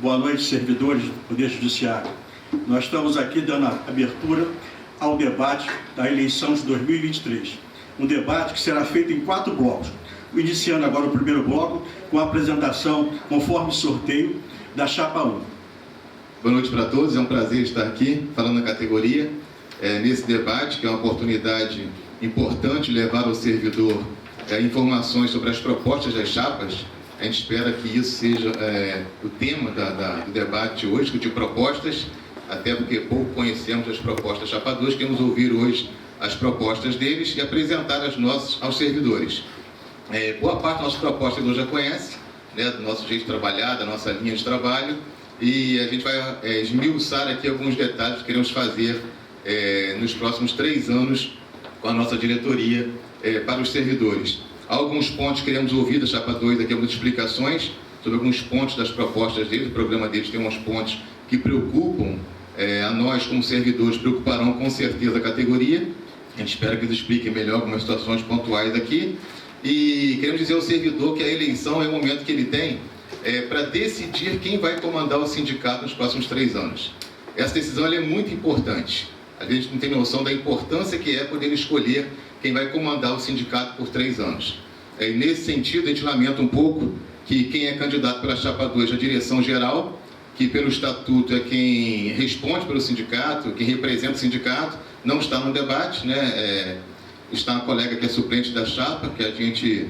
Boa noite, servidores do Poder Judiciário. Nós estamos aqui dando abertura ao debate da eleição de 2023. Um debate que será feito em 4 blocos. Iniciando agora o primeiro bloco com a apresentação, conforme sorteio, da Chapa 1. Boa noite para todos, é um prazer estar aqui falando na categoria, nesse debate, que é uma oportunidade importante levar ao servidor informações sobre as propostas das chapas. A gente espera que isso seja o tema do debate hoje, discutir propostas, até porque pouco conhecemos as propostas da Chapa 2, queremos ouvir hoje as propostas deles e apresentar as nossas aos servidores. Boa parte das nossas propostas hoje já conhece, né, do nosso jeito de trabalhar, da nossa linha de trabalho, e a gente vai esmiuçar aqui alguns detalhes que queremos fazer nos próximos 3 anos com a nossa diretoria para os servidores. Há alguns pontos que queremos ouvir da Chapa 2, aqui algumas explicações sobre alguns pontos das propostas deles. O programa deles tem uns pontos que preocupam a nós, como servidores, preocuparão com certeza a categoria. A gente espera que eles expliquem melhor algumas situações pontuais aqui. E queremos dizer ao servidor que a eleição é o momento que ele tem para decidir quem vai comandar o sindicato nos próximos 3 anos. Essa decisão é muito importante. A gente não tem noção da importância que é poder escolher quem vai comandar o sindicato por 3 anos. E nesse sentido, a gente lamenta um pouco que quem é candidato pela Chapa 2 é a direção geral, que pelo estatuto é quem responde pelo sindicato, quem representa o sindicato, não está no debate, né? Está uma colega que é suplente da chapa, que a gente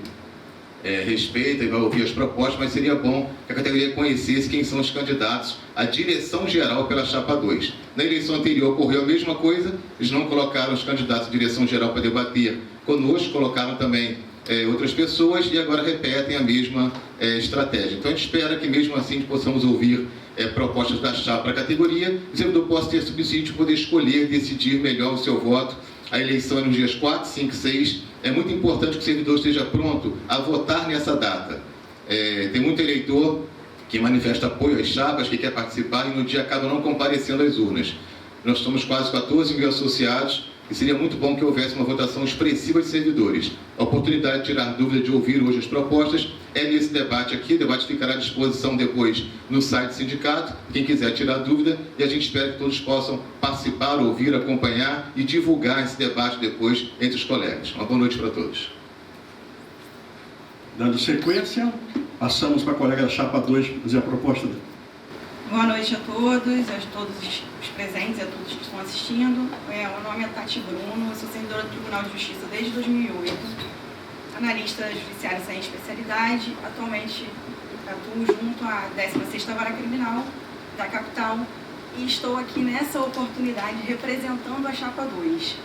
respeita e vai ouvir as propostas, mas seria bom que a categoria conhecesse quem são os candidatos à direção geral pela Chapa 2. Na eleição anterior ocorreu a mesma coisa, eles não colocaram os candidatos à direção geral para debater conosco, colocaram também outras pessoas e agora repetem a mesma estratégia. Então a gente espera que mesmo assim possamos ouvir propostas da chapa para a categoria, e o servidor possa ter subsídio poder escolher, decidir melhor o seu voto. A eleição é nos dias 4, 5 e 6. É muito importante que o servidor esteja pronto a votar nessa data. Tem muito eleitor que manifesta apoio às chapas, que quer participar e no dia acaba não comparecendo às urnas. Nós somos quase 14 mil associados e seria muito bom que houvesse uma votação expressiva de servidores. A oportunidade de tirar dúvida, de ouvir hoje as propostas, é nesse debate aqui. O debate ficará à disposição depois no site do sindicato, quem quiser tirar dúvida, e a gente espera que todos possam participar, ouvir, acompanhar e divulgar esse debate depois entre os colegas. Uma boa noite para todos. Dando sequência, passamos para a colega da Chapa 2 fazer a proposta dele. Boa noite a todos os presentes e a todos que estão assistindo. O nome é Tati Bruno, eu sou servidora do Tribunal de Justiça desde 2008, analista judiciária sem especialidade, atualmente atuo junto à 16ª Vara Criminal da capital e estou aqui nessa oportunidade representando a Chapa 2.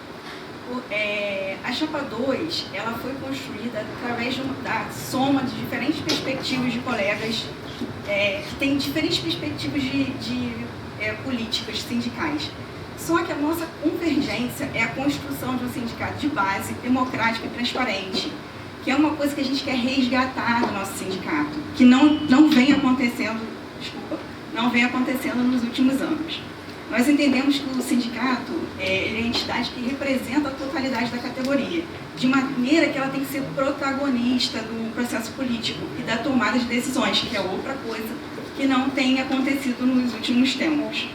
A Chapa 2 ela foi construída através da soma de diferentes perspectivas de colegas que têm diferentes perspectivas de políticas sindicais. Só que a nossa convergência é a construção de um sindicato de base, democrático e transparente, que é uma coisa que a gente quer resgatar do nosso sindicato, que não vem acontecendo nos últimos anos. Nós entendemos que o sindicato é a entidade que representa a totalidade da categoria, de maneira que ela tem que ser protagonista do processo político e da tomada de decisões, que é outra coisa que não tem acontecido nos últimos tempos.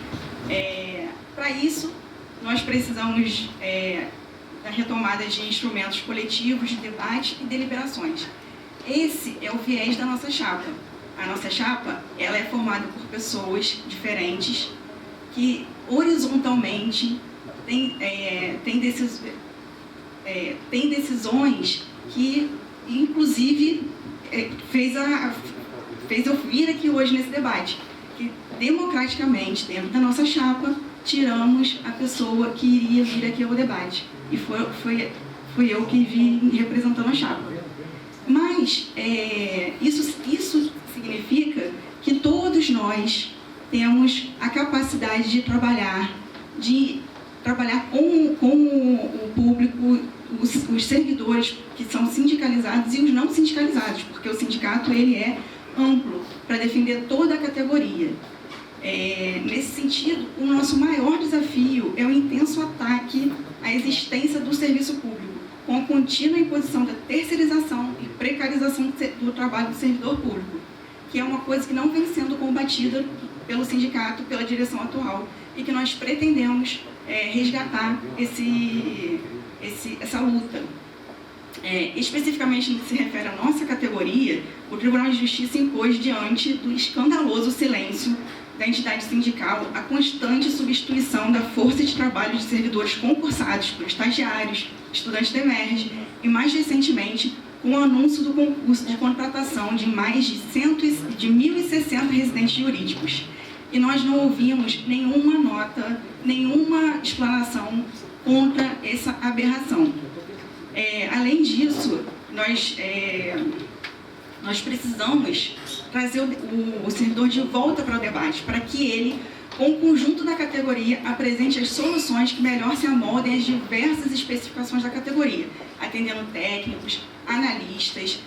Para isso, nós precisamos da retomada de instrumentos coletivos de debate e deliberações. Esse é o viés da nossa chapa. A nossa chapa ela é formada por pessoas diferentes, que horizontalmente tem decisões que, inclusive, fez eu vir aqui hoje nesse debate, que democraticamente, dentro da nossa chapa, tiramos a pessoa que iria vir aqui ao debate. E fui eu que vim representando a chapa. Mas isso significa que todos nós temos a capacidade de trabalhar com o público, os servidores que são sindicalizados e os não sindicalizados, porque o sindicato ele é amplo para defender toda a categoria. Nesse sentido, o nosso maior desafio é o intenso ataque à existência do serviço público, com a contínua imposição da terceirização e precarização do trabalho do servidor público. que é uma coisa que não vem sendo combatida pelo sindicato, pela direção atual, e que nós pretendemos resgatar essa luta. Especificamente no que se refere à nossa categoria, o Tribunal de Justiça impôs, diante do escandaloso silêncio da entidade sindical, a constante substituição da força de trabalho de servidores concursados por estagiários, estudantes da EMERGE e, mais recentemente, com o anúncio do concurso de contratação de mais de 1.060 residentes jurídicos. E nós não ouvimos nenhuma nota, nenhuma explanação contra essa aberração. Além disso, nós precisamos trazer o servidor de volta para o debate, para que ele, com o conjunto da categoria, apresente as soluções que melhor se amoldem às diversas especificações da categoria, atendendo técnicos, analistas,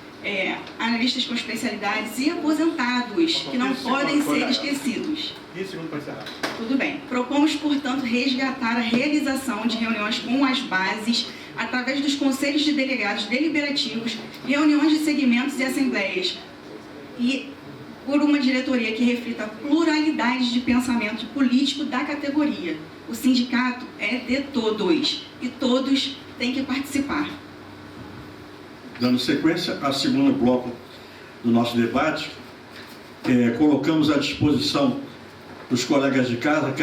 analistas com especialidades e aposentados, que não podem ser esquecidos. 20 segundos para encerrar. Tudo bem. Propomos, portanto, resgatar a realização de reuniões com as bases, através dos conselhos de delegados deliberativos, reuniões de segmentos e assembleias, e por uma diretoria que reflita a pluralidade de pensamento político da categoria. O sindicato é de todos, e todos têm que participar. Dando sequência ao segundo bloco do nosso debate, colocamos à disposição dos colegas de casa,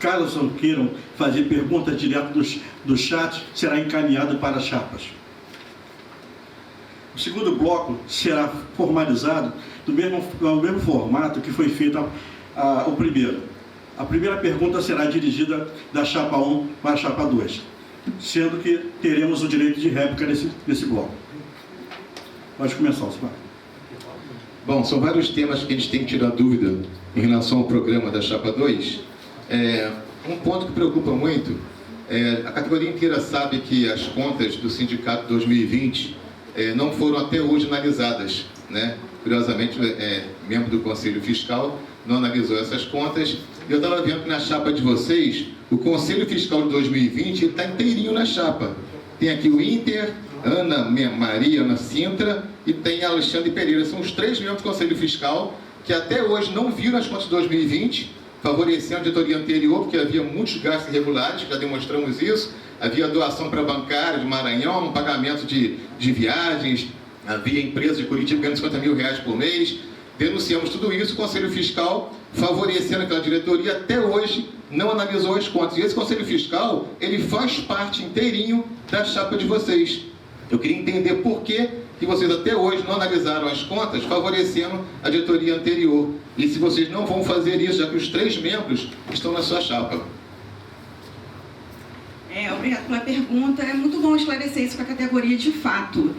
caso queiram fazer perguntas direto do chat, será encaminhado para as chapas. O segundo bloco será formalizado no mesmo formato que foi feito o primeiro. A primeira pergunta será dirigida da chapa 1 para a chapa 2, sendo que teremos o direito de réplica nesse bloco. Pode começar, Osmar. Bom, são vários temas que a gente tem que tirar dúvida em relação ao programa da Chapa 2. Um ponto que preocupa muito, a categoria inteira sabe que as contas do Sindicato 2020 não foram até hoje analisadas, né? Curiosamente, membro do Conselho Fiscal não analisou essas contas. Eu estava vendo que na chapa de vocês, o Conselho Fiscal de 2020 está inteirinho na chapa. Tem aqui o Inter, Ana Maria, Ana Sintra, e tem Alexandre Pereira. São os 3 membros do Conselho Fiscal que até hoje não viram as contas de 2020, favorecendo a diretoria anterior, porque havia muitos gastos irregulares, já demonstramos isso. Havia doação para bancária de Maranhão, pagamento de viagens, havia empresas de Curitiba ganhando R$50 mil por mês. Denunciamos tudo isso, o Conselho Fiscal, favorecendo aquela diretoria, até hoje não analisou as contas. E esse Conselho Fiscal, ele faz parte inteirinho da chapa de vocês. Eu queria entender por que vocês até hoje não analisaram as contas, favorecendo a diretoria anterior. E se vocês não vão fazer isso, já que os 3 membros estão na sua chapa. Obrigada pela pergunta. É muito bom esclarecer isso para a categoria de fato,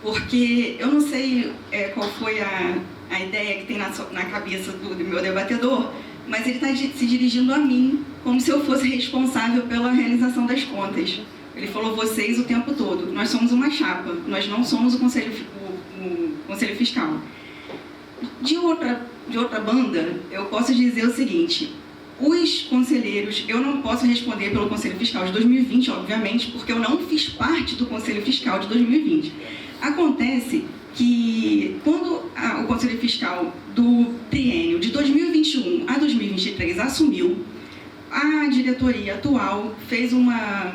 porque eu não sei qual foi a ideia que tem na cabeça do meu debatedor, mas ele está se dirigindo a mim como se eu fosse responsável pela realização das contas. Ele falou vocês o tempo todo. Nós somos uma chapa, nós não somos o Conselho Fiscal. De outra banda, eu posso dizer o seguinte: os conselheiros, eu não posso responder pelo Conselho Fiscal de 2020, obviamente, porque eu não fiz parte do Conselho Fiscal de 2020. Acontece que quando o Conselho Fiscal do triênio de 2021 a 2023 assumiu, a diretoria atual fez uma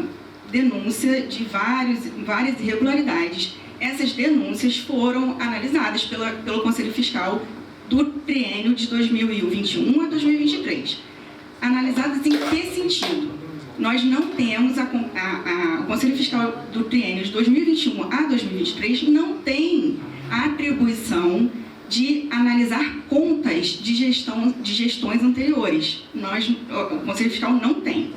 denúncia de várias irregularidades. Essas denúncias foram analisadas pelo Conselho Fiscal do triênio de 2021 a 2023. Analisadas em que sentido? Nós não temos o Conselho Fiscal do triênio de 2021 a 2023 não tem a atribuição de analisar contas de gestões anteriores. O Conselho Fiscal não tem.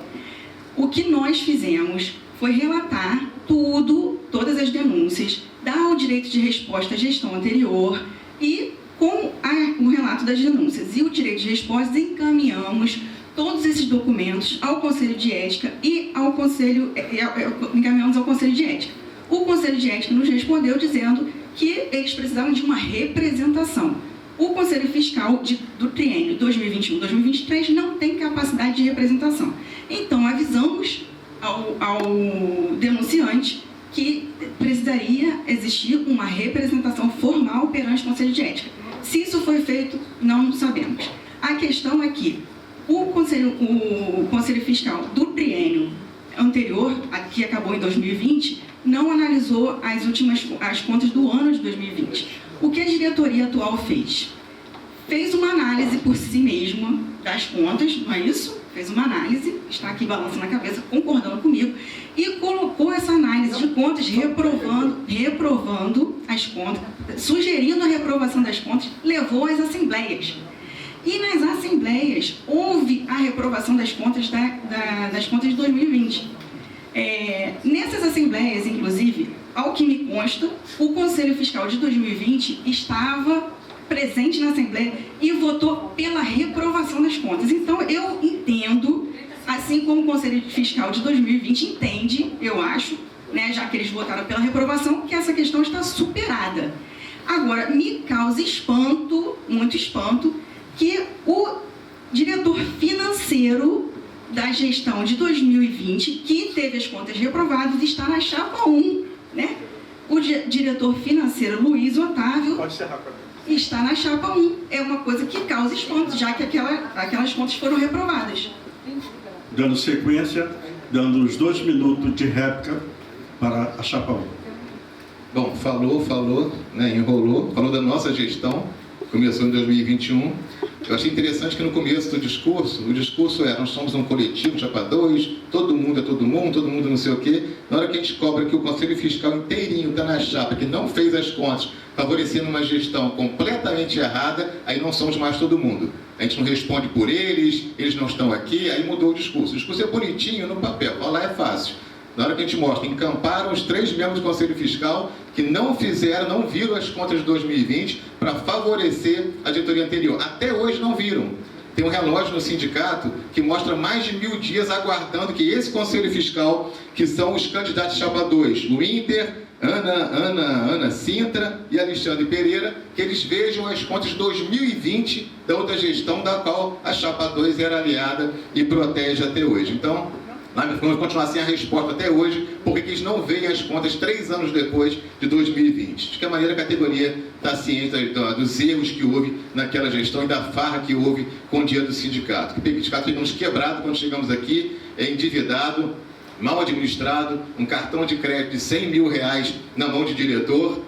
O que nós fizemos foi relatar todas as denúncias, dar o direito de resposta à gestão anterior e, com o relato das denúncias e o direito de resposta, encaminhamos todos esses documentos ao Conselho de Ética e encaminhamos ao Conselho de Ética. O Conselho de Ética nos respondeu dizendo que eles precisavam de uma representação. O Conselho Fiscal do triênio 2021-2023 não tem capacidade de representação. Então, avisamos ao denunciante que precisaria existir uma representação formal perante o Conselho de Ética. Se isso foi feito, não sabemos. A questão é que o Conselho Fiscal do triênio anterior, que acabou em 2020, não analisou as contas do ano de 2020. O que a diretoria atual fez? Fez uma análise por si mesma das contas, não é isso? Fez uma análise, está aqui balançando a cabeça, concordando comigo, e colocou essa análise de contas, reprovando as contas, sugerindo a reprovação das contas, levou às assembleias. E nas assembleias houve a reprovação das contas das contas de 2020. Nessas assembleias, inclusive, ao que me consta, o Conselho Fiscal de 2020 estava presente na Assembleia e votou pela reprovação das contas. Então, eu entendo, assim como o Conselho Fiscal de 2020 entende, eu acho, né, já que eles votaram pela reprovação, que essa questão está superada. Agora, me causa espanto, muito espanto, que o diretor financeiro da gestão de 2020, que teve as contas reprovadas, está na chapa 1, né? O diretor financeiro Luiz Otávio está na chapa 1. É uma coisa que causa espanto, já que aquelas contas foram reprovadas. Dando sequência, dando os 2 minutos de réplica para a chapa 1. Bom, falou, né, enrolou, falou da nossa gestão, começou em 2021. Eu achei interessante que no começo do discurso, o discurso é: nós somos um coletivo, chapa 2, todo mundo é todo mundo não sei o quê. Na hora que a gente cobra que o Conselho Fiscal inteirinho está na chapa, que não fez as contas, favorecendo uma gestão completamente errada, aí não somos mais todo mundo. A gente não responde por eles não estão aqui, aí mudou o discurso. O discurso é bonitinho no papel, falar é fácil. Na hora que a gente mostra, encamparam os 3 membros do Conselho Fiscal que não viram as contas de 2020 para favorecer a diretoria anterior. Até hoje não viram. Tem um relógio no sindicato que mostra mais de 1000 dias aguardando que esse Conselho Fiscal, que são os candidatos de chapa 2, o Inter, Ana Sintra e Alexandre Pereira, que eles vejam as contas de 2020 da outra gestão da qual a chapa 2 era aliada e protege até hoje. Então, vamos continuar sem a resposta até hoje, porque eles não veem as contas 3 anos depois de 2020. De que maneira a categoria está ciente dos erros que houve naquela gestão e da farra que houve com o dinheiro do sindicato. O sindicato ficamos quebrado quando chegamos aqui, endividado, mal administrado, um cartão de crédito de 100 mil reais na mão de diretor,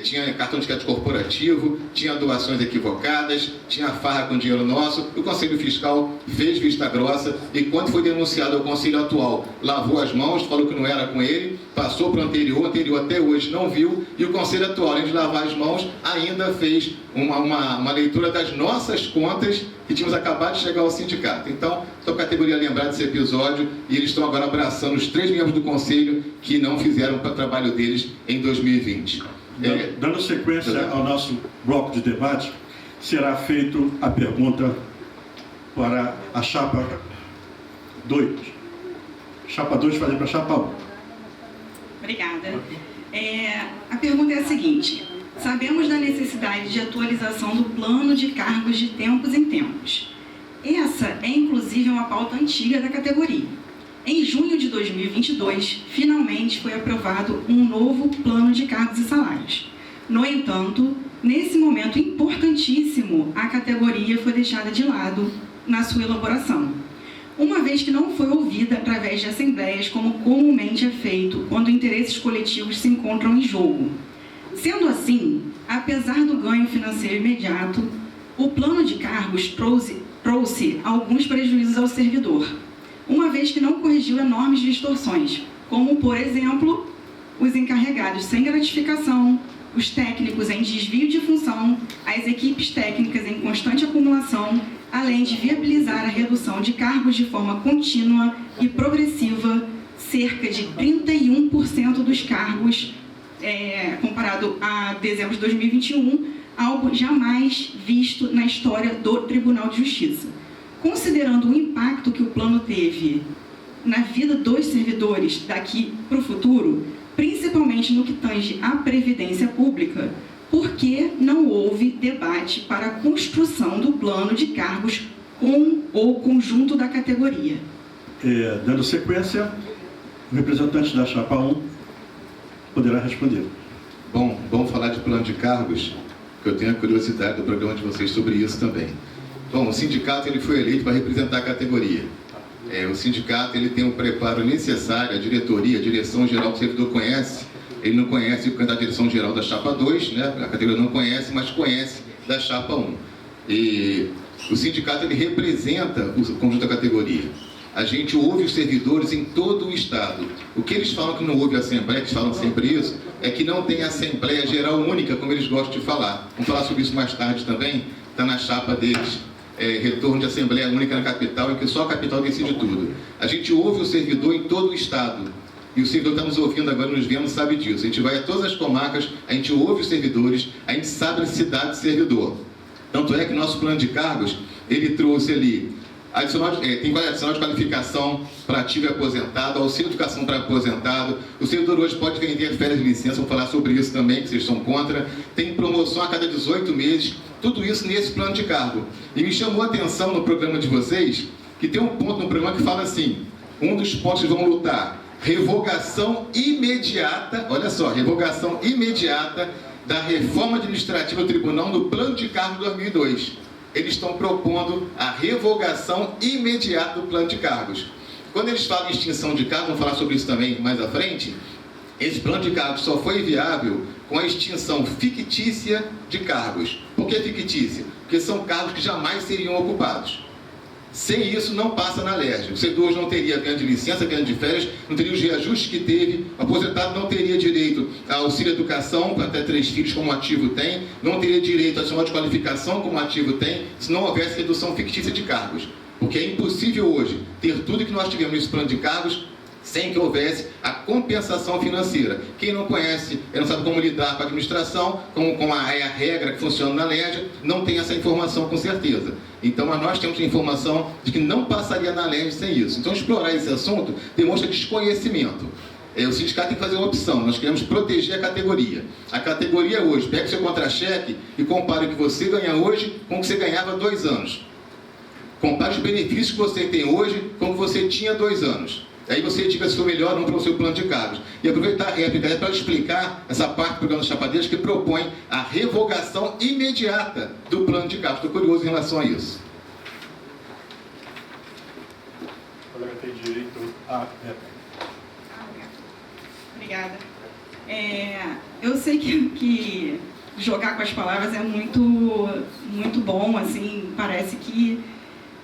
tinha cartão de crédito corporativo, tinha doações equivocadas, tinha farra com dinheiro nosso. O Conselho Fiscal fez vista grossa e, quando foi denunciado ao Conselho atual, lavou as mãos, falou que não era com ele, passou para o anterior até hoje não viu, e o Conselho atual, além de lavar as mãos, ainda fez uma leitura das nossas contas que tínhamos acabado de chegar ao sindicato. Então, só a categoria lembrar desse episódio, e eles estão agora abraçando os 3 membros do Conselho que não fizeram o trabalho deles em 2020. Dando sequência ao nosso bloco de debate, será feita a pergunta para a chapa 2. Chapa 2 fazer para a chapa 1. Obrigada. A pergunta é a seguinte: sabemos da necessidade de atualização do plano de cargos de tempos em tempos. Essa é, inclusive, uma pauta antiga da categoria. Em junho de 2022, finalmente foi aprovado um novo plano de cargos e salários. No entanto, nesse momento importantíssimo, a categoria foi deixada de lado na sua elaboração, uma vez que não foi ouvida através de assembleias, como comumente é feito quando interesses coletivos se encontram em jogo. Sendo assim, apesar do ganho financeiro imediato, o plano de cargos trouxe alguns prejuízos ao servidor, uma vez que não corrigiu enormes distorções, como, por exemplo, os encarregados sem gratificação, os técnicos em desvio de função, as equipes técnicas em constante acumulação, além de viabilizar a redução de cargos de forma contínua e progressiva, cerca de 31% dos cargos, comparado a dezembro de 2021, algo jamais visto na história do Tribunal de Justiça. Considerando o impacto que o plano teve na vida dos servidores daqui para o futuro, principalmente no que tange à previdência pública, por que não houve debate para a construção do plano de cargos com o conjunto da categoria? Dando sequência, o representante da chapa 1 poderá responder. Bom, vamos falar de plano de cargos. que eu tenho a curiosidade do programa de vocês sobre isso também. Bom, o sindicato ele foi eleito para representar a categoria. O sindicato ele tem o preparo necessário, a diretoria, a direção-geral que o servidor conhece, ele não conhece o candidato à direção-geral da chapa 2, né? A categoria não conhece, mas conhece da chapa 1. E o sindicato ele representa o conjunto da categoria. A gente ouve os servidores em todo o Estado. O que eles falam que não houve assembleia, que falam sempre isso, é que não tem assembleia geral única, como eles gostam de falar. Vamos falar sobre isso mais tarde também, está na chapa deles. Retorno de assembleia única na capital, em que só a capital decide tudo. A gente ouve o servidor em todo o Estado. E o servidor está nos ouvindo agora, nos vendo, sabe disso. A gente vai a todas as comarcas, a gente ouve os servidores, a gente sabe a necessidade do servidor. Tanto é que nosso plano de cargos, ele trouxe ali, tem adicional de qualificação para ativo e aposentado, auxílio de educação para aposentado. O servidor hoje pode vender férias de licença, vou falar sobre isso também, que vocês são contra. Tem promoção a cada 18 meses, tudo isso nesse plano de cargo. E me chamou a atenção no programa de vocês, que tem um ponto no programa que fala assim, um dos pontos que vão lutar, revogação imediata, olha só, revogação imediata da reforma administrativa do tribunal no plano de cargo de 2002. Eles estão propondo a revogação imediata do plano de cargos. Quando eles falam em extinção de cargos, vamos falar sobre isso também mais à frente, esse plano de cargos só foi viável com a extinção fictícia de cargos. Por que fictícia? Porque são cargos que jamais seriam ocupados. Sem isso, não passa na LERJ. O servidor hoje não teria ganho de licença, ganho de férias, não teria os reajustes que teve, o aposentado não teria direito a auxílio educação, para até 3 filhos, como o ativo tem, não teria direito a adicional de qualificação, como o ativo tem, se não houvesse redução fictícia de cargos. Porque é impossível hoje ter tudo que nós tivemos nesse plano de cargos sem que houvesse a compensação financeira. Quem não conhece, não sabe como lidar com a administração, como é a regra que funciona na LERJ, não tem essa informação com certeza. Então, nós temos informação de que não passaria na LERJ sem isso. Então, explorar esse assunto demonstra desconhecimento. O sindicato tem que fazer uma opção, nós queremos proteger a categoria. A categoria hoje, pega o seu contra-cheque e compare o que você ganha hoje com o que você ganhava há 2 anos. Compare os benefícios que você tem hoje com o que você tinha há 2 anos. Aí você diga se for melhor ou não para o seu plano de cargos. E aproveitar a réplica para explicar essa parte do programa dos chapadeiros que propõe a revogação imediata do plano de cargos. Estou curioso em relação a isso. O colega tem direito a réplica. Obrigada. Eu sei que jogar com as palavras é muito bom, assim, parece que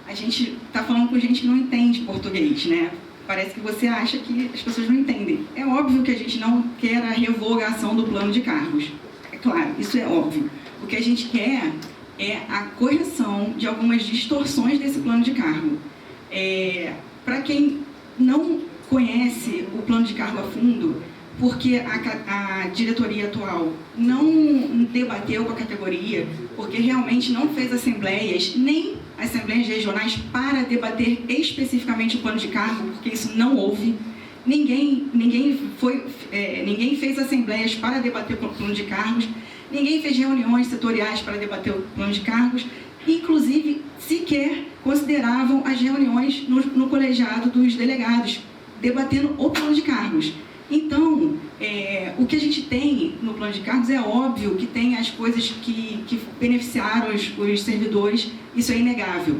a gente está falando com gente que não entende português, né? Parece que você acha que as pessoas não entendem. É óbvio que a gente não quer a revogação do plano de cargos. É claro, isso é óbvio. O que a gente quer é a correção de algumas distorções desse plano de cargo. Para quem não conhece o plano de cargo a fundo, porque a diretoria atual não debateu com a categoria, porque realmente não fez assembleias, nem assembleias regionais para debater especificamente o plano de cargo, porque isso não houve. Ninguém fez assembleias para debater o plano de cargos, ninguém fez reuniões setoriais para debater o plano de cargos, inclusive sequer consideravam as reuniões no colegiado dos delegados, debatendo o plano de cargos. Então, o que a gente tem no plano de cargos é óbvio que tem as coisas que beneficiaram os servidores, isso é inegável.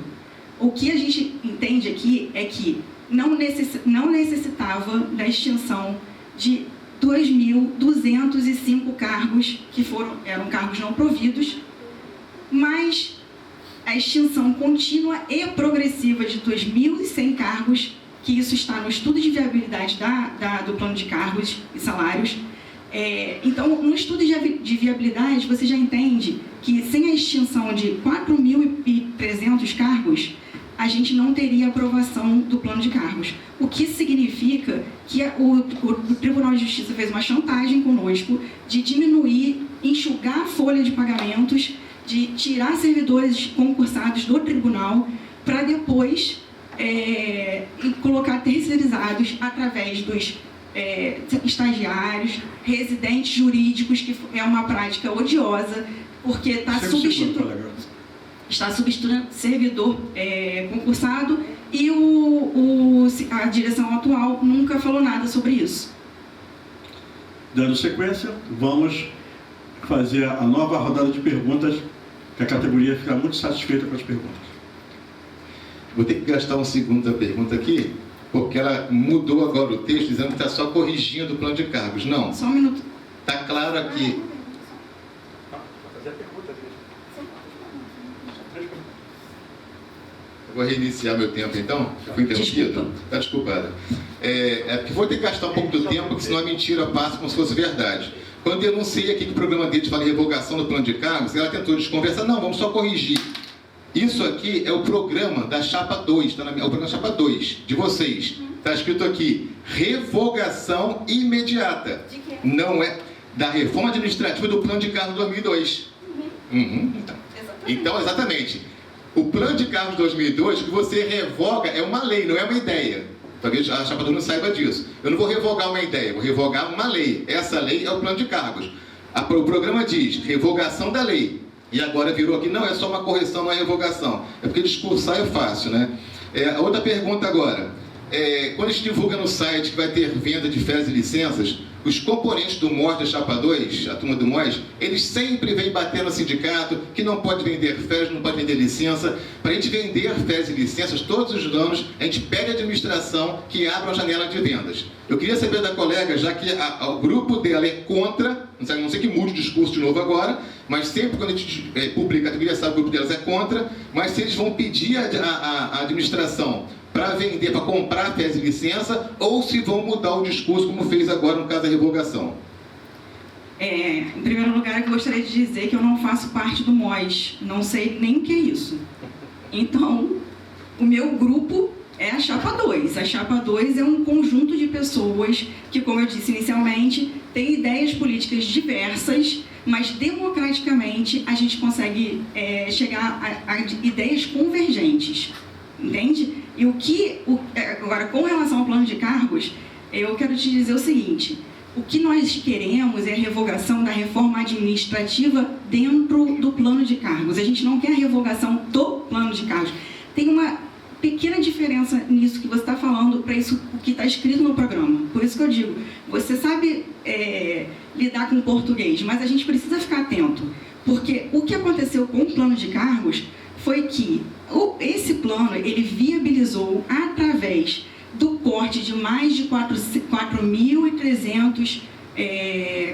O que a gente entende aqui é que não necessitava da extinção de 2.205 cargos, que eram cargos não providos, mas a extinção contínua e progressiva de 2.100 cargos, que isso está no estudo de viabilidade do plano de cargos e salários. Então, no estudo de viabilidade, você já entende que sem a extinção de 4.300 cargos, a gente não teria aprovação do plano de cargos. O que significa que o Tribunal de Justiça fez uma chantagem conosco de diminuir, enxugar a folha de pagamentos, de tirar servidores concursados do tribunal para depois colocar terceirizados através dos estagiários, residentes jurídicos, que é uma prática odiosa, porque está substituindo servidor concursado e a direção atual nunca falou nada sobre isso. Dando sequência, vamos fazer a nova rodada de perguntas, que a categoria fica muito satisfeita com as perguntas. Vou ter que gastar um segundo da pergunta aqui, porque ela mudou agora o texto, dizendo que está só corrigindo o plano de cargos. Não. Só um minuto. Está claro aqui. Eu vou reiniciar meu tempo, então? Fui interrompido? Está desculpada. Porque vou ter que gastar um pouco do tempo, porque senão a mentira passa como se fosse verdade. Quando eu denunciei aqui que o programa deles fala em revogação do plano de cargos, ela tentou desconversar. Não, vamos só corrigir. Isso aqui é o programa da Chapa 2, é o programa da Chapa 2, de vocês. Está escrito aqui, revogação imediata. De quê? Não é da reforma administrativa do plano de cargos 2002. Então, exatamente. O plano de cargos 2002, que você revoga, é uma lei, não é uma ideia. Talvez a Chapa 2 não saiba disso. Eu não vou revogar uma ideia, vou revogar uma lei. Essa lei é o plano de cargos. O programa diz revogação da lei. E agora virou aqui, não, é só uma correção, não é revogação. É porque discursar é fácil, né? A outra pergunta agora. Quando a gente divulga no site que vai ter venda de férias e licenças, os componentes do MOS da Chapa 2, a turma do MOS, eles sempre vêm bater no sindicato que não pode vender férias, não pode vender licença. Para a gente vender férias e licenças, todos os anos, a gente pede à administração que abra uma janela de vendas. Eu queria saber da colega, já que o grupo dela é contra, não sei que mude o discurso de novo agora, mas sempre quando a gente publica, eu queria saber que o grupo delas é contra, mas se eles vão pedir à administração para vender, para comprar férias e licença, ou se vão mudar o discurso, como fez agora no caso da revogação. Em primeiro lugar, eu gostaria de dizer que eu não faço parte do MOS, não sei nem o que é isso. Então, o meu grupo é a Chapa 2. A Chapa 2 é um conjunto de pessoas que, como eu disse inicialmente, tem ideias políticas diversas, mas democraticamente a gente consegue chegar a ideias convergentes. Entende? E agora, com relação ao plano de cargos, eu quero te dizer o seguinte: o que nós queremos é a revogação da reforma administrativa dentro do plano de cargos. A gente não quer a revogação do plano de cargos. Tem uma pequena diferença nisso que você está falando para isso o que está escrito no programa. Por isso que eu digo, você sabe lidar com o português, mas a gente precisa ficar atento, porque o que aconteceu com o plano de cargos foi que esse plano, ele viabilizou, através do corte de mais de 4.300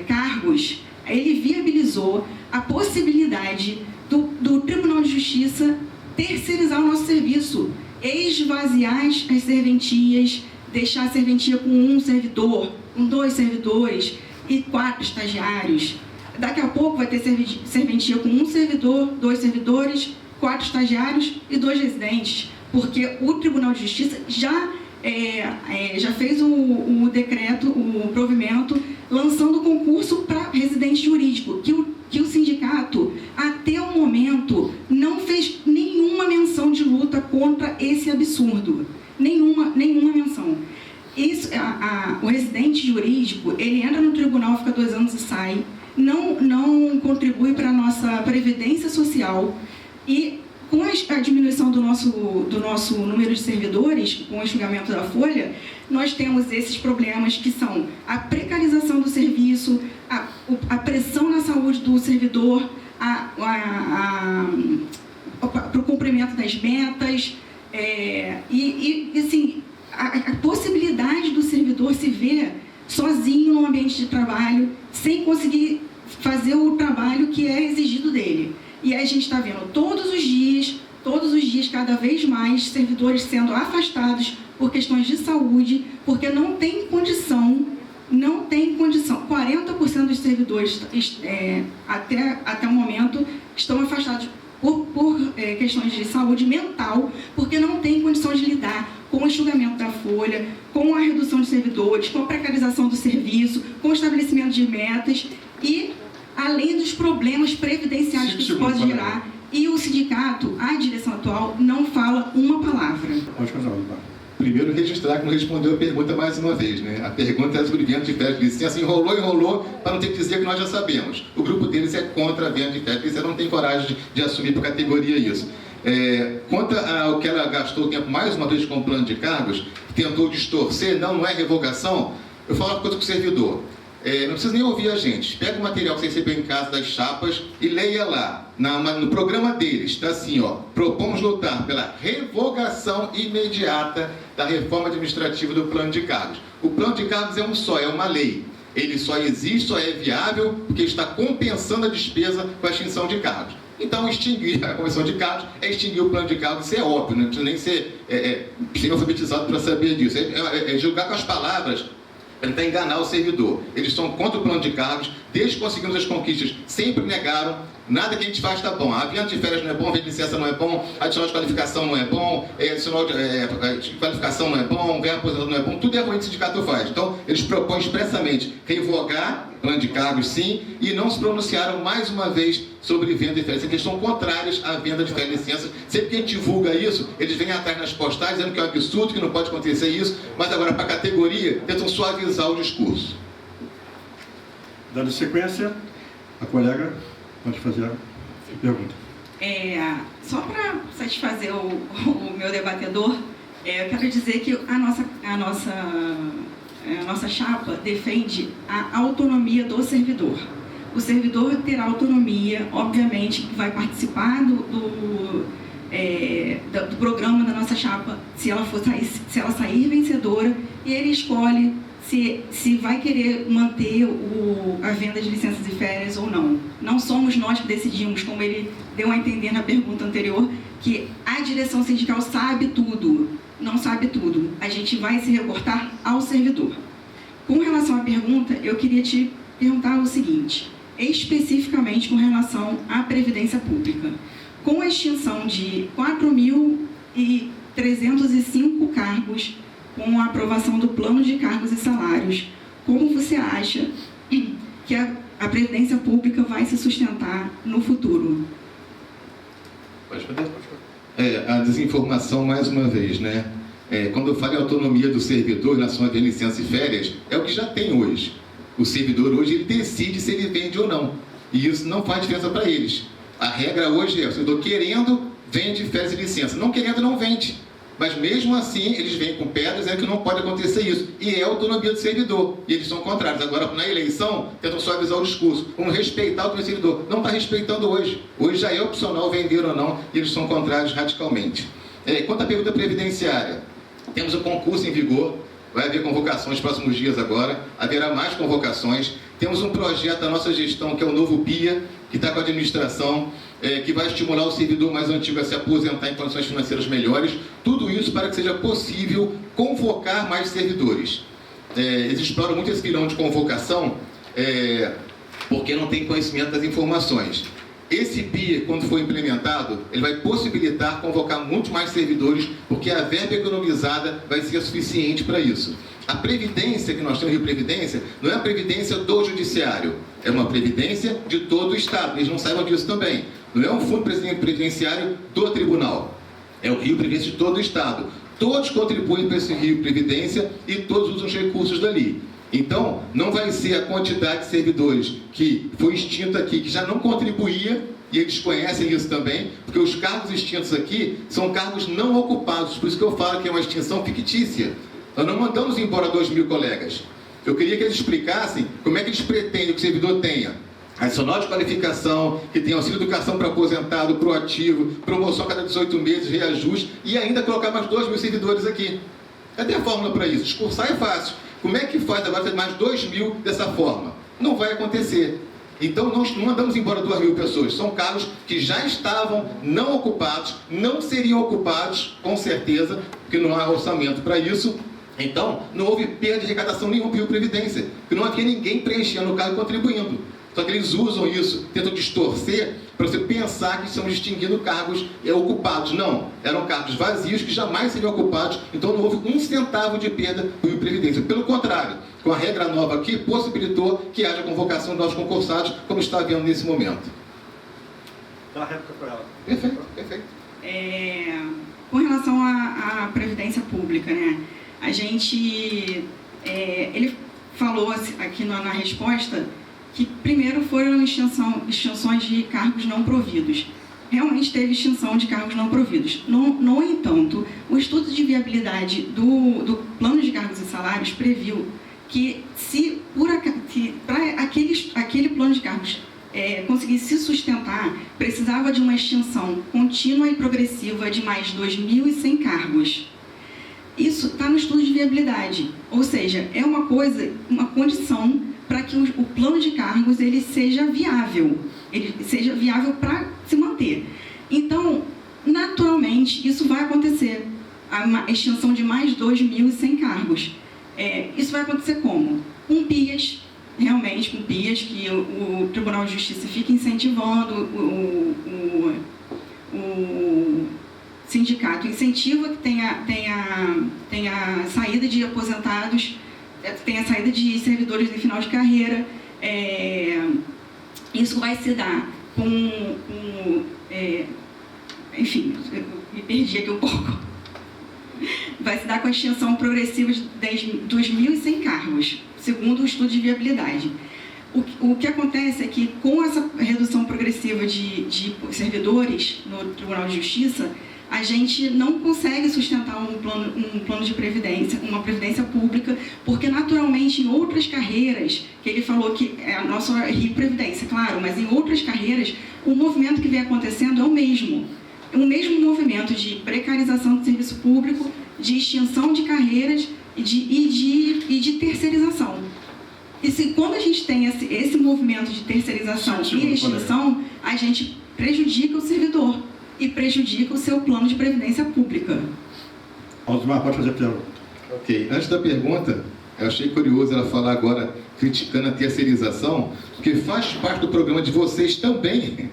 cargos, ele viabilizou a possibilidade do Tribunal de Justiça terceirizar o nosso serviço, esvaziar as serventias, deixar a serventia com um servidor, com 2 servidores e 4 estagiários. Daqui a pouco vai ter serventia com 1 servidor, 2 servidores, 4 estagiários e 2 residentes, porque o Tribunal de Justiça já fez o decreto, o provimento, lançando o concurso para residente jurídico, que o sindicato, até o momento, não fez nenhuma menção de luta contra esse absurdo. Nenhuma menção. O residente jurídico, ele entra no tribunal, fica 2 anos e sai, não contribui para a nossa previdência social. E com a diminuição do nosso número de servidores, com o enxugamento da folha, nós temos esses problemas que são a precarização do serviço, a pressão na saúde do servidor, para o cumprimento das metas, assim, a possibilidade do servidor se ver sozinho no ambiente de trabalho, sem conseguir fazer o trabalho que é exigido dele. E aí a gente está vendo todos os dias, cada vez mais, servidores sendo afastados por questões de saúde, porque não tem condição, 40% dos servidores até o momento estão afastados por questões de saúde mental, porque não tem condição de lidar com o enxugamento da folha, com a redução de servidores, com a precarização do serviço, com o estabelecimento de metas e além dos problemas previdenciários que isso pode gerar. E o sindicato, a direção atual, não fala uma palavra. Pode continuar, Lubar. Primeiro, registrar que não respondeu a pergunta mais uma vez, né? A pergunta é sobre venda de férias de licença, enrolou, para não ter que dizer que nós já sabemos. O grupo deles é contra a venda de férias de licença, não tem coragem de assumir por categoria isso. Quanto ao que ela gastou tempo mais uma vez com o plano de cargos, tentou distorcer, não é revogação, eu falo uma coisa com o servidor. não precisa nem ouvir a gente. Pega o material que você recebeu em casa das chapas e leia lá. No programa deles, está assim, ó: propomos lutar pela revogação imediata da reforma administrativa do plano de cargos. O plano de cargos é um só, é uma lei. Ele só existe, só é viável porque está compensando a despesa com a extinção de cargos. Então, extinguir a comissão de cargos é extinguir o plano de cargos, isso é óbvio, não precisa nem ser alfabetizado para saber disso. É julgar com as palavras, para tentar enganar o servidor. Eles são contra o plano de cargos, desde que conseguimos as conquistas, sempre negaram. Nada que a gente faz está bom. A viagem de férias não é bom, a de licença não é bom, adicional de qualificação não é bom, adicional de qualificação não é bom, ganho aposentado não é bom, tudo é ruim que o sindicato faz. Então, eles propõem expressamente revogar o plano de cargos, sim, e não se pronunciaram mais uma vez sobre venda de férias. Eles são contrários à venda de férias e licenças. Sempre que a gente divulga isso, eles vêm atrás nas postais dizendo que é um absurdo, que não pode acontecer isso, mas agora, para a categoria, tentam suavizar o discurso. Dando sequência, a colega pode fazer a pergunta. Só para satisfazer o meu debatedor, eu quero dizer que a nossa chapa defende a autonomia do servidor. O servidor terá autonomia, obviamente, vai participar do programa da nossa chapa, se ela sair vencedora, e ele escolhe se vai querer manter a venda de licenças e férias ou não. Não somos nós que decidimos, como ele deu a entender na pergunta anterior, que a direção sindical sabe tudo. Não sabe tudo. A gente vai se reportar ao servidor. Com relação à pergunta, eu queria te perguntar o seguinte, especificamente com relação à Previdência Pública. Com a extinção de 4.305 cargos, com a aprovação do plano de cargos e salários, como você acha que a Previdência Pública vai se sustentar no futuro? Pode fazer? A desinformação, mais uma vez, né? Quando eu falo em autonomia do servidor em relação a licença e férias, é o que já tem hoje. O servidor hoje, ele decide se ele vende ou não. E isso não faz diferença para eles. A regra hoje é, o servidor querendo, vende férias e licença. Não querendo, não vende. Mas mesmo assim, eles vêm com pedras dizendo que não pode acontecer isso. E é a autonomia do servidor. E eles são contrários. Agora, na eleição, tentam suavizar o discurso. Vamos respeitar o servidor. Não está respeitando hoje. Hoje já é opcional vender ou não. E eles são contrários radicalmente. Quanto à pergunta previdenciária, temos o concurso em vigor. Vai haver convocações nos próximos dias agora. Haverá mais convocações. Temos um projeto da nossa gestão, que é o novo PIA, que está com a administração, que vai estimular o servidor mais antigo a se aposentar em condições financeiras melhores. Tudo isso para que seja possível convocar mais servidores. Eles exploram muito esse filão de convocação, porque não tem conhecimento das informações. Esse PIA, quando for implementado, ele vai possibilitar convocar muitos mais servidores, porque a verba economizada vai ser suficiente para isso. A previdência que nós temos, Rio Previdência, não é a previdência do judiciário, é uma previdência de todo o Estado. Eles não saibam disso também. Não é um fundo previdenciário do tribunal, é o Rio Previdência de todo o Estado. Todos contribuem para esse Rio Previdência e todos usam os recursos dali. Então, não vai ser a quantidade de servidores que foi extinta aqui, que já não contribuía, e eles conhecem isso também, porque os cargos extintos aqui são cargos não ocupados, por isso que eu falo que é uma extinção fictícia. Nós não mandamos embora 2.000 colegas. Eu queria que eles explicassem como é que eles pretendem que o servidor tenha adicional de qualificação, que tenha auxílio educação para aposentado, proativo, promoção a cada 18 meses, reajuste, e ainda colocar mais 2.000 servidores aqui. Cadê a fórmula para isso? Discursar é fácil. Como é que faz agora ter mais 2.000 dessa forma? Não vai acontecer. Então, nós não mandamos embora 2.000 pessoas. São cargos que já estavam não ocupados, não seriam ocupados, com certeza, porque não há orçamento para isso. Então, não houve perda de arrecadação nenhuma para o Rio Previdência, porque não havia ninguém preenchendo o cargo e contribuindo. Só que eles usam isso, tentam distorcer, para você pensar que estamos extinguindo cargos ocupados. Não, eram cargos vazios que jamais seriam ocupados, então não houve um centavo de perda do Rio Previdência. Pelo contrário, com a regra nova aqui, possibilitou que haja convocação de novos concursados, como está havendo nesse momento. Dá a réplica para ela. Perfeito, perfeito. Com relação à Previdência Pública, né? A gente... ele falou aqui na resposta que primeiro foram extinções de cargos não providos. Realmente teve extinção de cargos não providos. No entanto, o estudo de viabilidade do plano de cargos e salários previu que se para aquele plano de cargos conseguir se sustentar, precisava de uma extinção contínua e progressiva de mais 2.100 cargos. Isso está no estudo de viabilidade, ou seja, é uma condição para que o plano de cargos ele seja viável para se manter. Então, naturalmente, isso vai acontecer, uma extinção de mais 2.100 cargos. Isso vai acontecer como? Com PIAs, realmente com PIAs, que o Tribunal de Justiça fica incentivando, o sindicato incentiva que tenha saída de aposentados, tenha saída de servidores em final de carreira. Isso vai se dar enfim, eu me perdi aqui um pouco. Vai se dar com a extinção progressiva de 2.100 cargos, segundo o estudo de viabilidade. O que acontece é que, com essa redução progressiva de servidores no Tribunal de Justiça, a gente não consegue sustentar um plano de previdência, uma previdência pública, porque naturalmente em outras carreiras, que ele falou que é a nossa Previdência, claro, mas em outras carreiras, o movimento que vem acontecendo é o mesmo movimento de precarização do serviço público, de extinção de carreiras e de terceirização. Quando a gente tem esse movimento de terceirização e extinção, a gente prejudica o servidor e prejudica o seu plano de previdência pública. Osmar, pode fazer a pergunta. Ok. Antes da pergunta, eu achei curioso ela falar agora, criticando a terceirização, porque faz parte do programa de vocês também.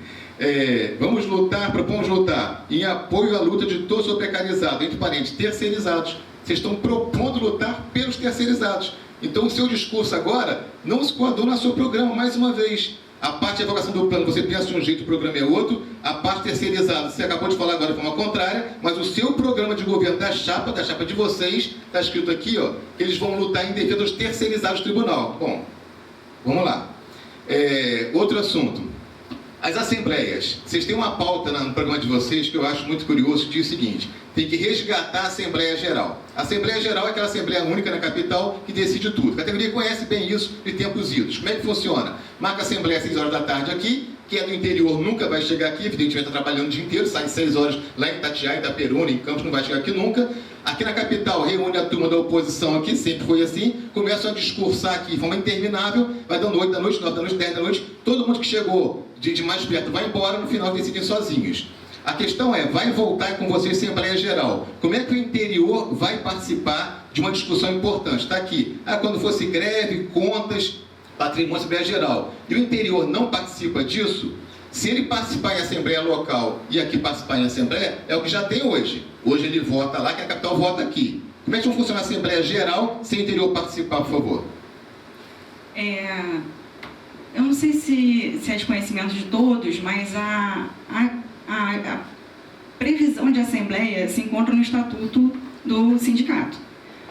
Propomos lutar em apoio à luta de todos os precarizados, entre parênteses, terceirizados. Vocês estão propondo lutar pelos terceirizados. Então, o seu discurso agora não se coaduna ao seu programa, mais uma vez. A parte de avocação do plano, você pensa de um jeito, o programa é outro. A parte terceirizada, você acabou de falar agora de forma contrária, mas o seu programa de governo da chapa de vocês, está escrito aqui, ó, que eles vão lutar em defesa dos terceirizados do tribunal. Bom, vamos lá. Outro assunto. As assembleias. Vocês têm uma pauta no programa de vocês que eu acho muito curioso, que diz o seguinte: tem que resgatar a Assembleia Geral. A Assembleia Geral é aquela Assembleia única na capital que decide tudo. A categoria conhece bem isso de tempos idos. Como é que funciona? Marca a Assembleia às 6 horas da tarde aqui, quem é do interior nunca vai chegar aqui, evidentemente está trabalhando o dia inteiro, sai 6 horas lá em Itatiaia, Itaperuna, em Campos, não vai chegar aqui nunca. Aqui na capital, reúne a turma da oposição aqui, sempre foi assim, começam a discursar aqui de forma interminável, vai dando 8 da noite, 9 da noite, 10 da noite, todo mundo que chegou de mais perto vai embora, no final decidem sozinhos. A questão vai voltar com vocês Assembleia Geral. Como é que o interior vai participar de uma discussão importante? Está aqui, quando fosse greve, contas, patrimônio, Assembleia Geral. E o interior não participa disso? Se ele participar em Assembleia Local e aqui participar em Assembleia, é o que já tem hoje. Hoje ele vota lá, que a capital vota aqui. Como é que vai funcionar a Assembleia Geral sem o interior participar, por favor? Eu não sei se é de conhecimento de todos, mas a previsão de Assembleia se encontra no Estatuto do Sindicato.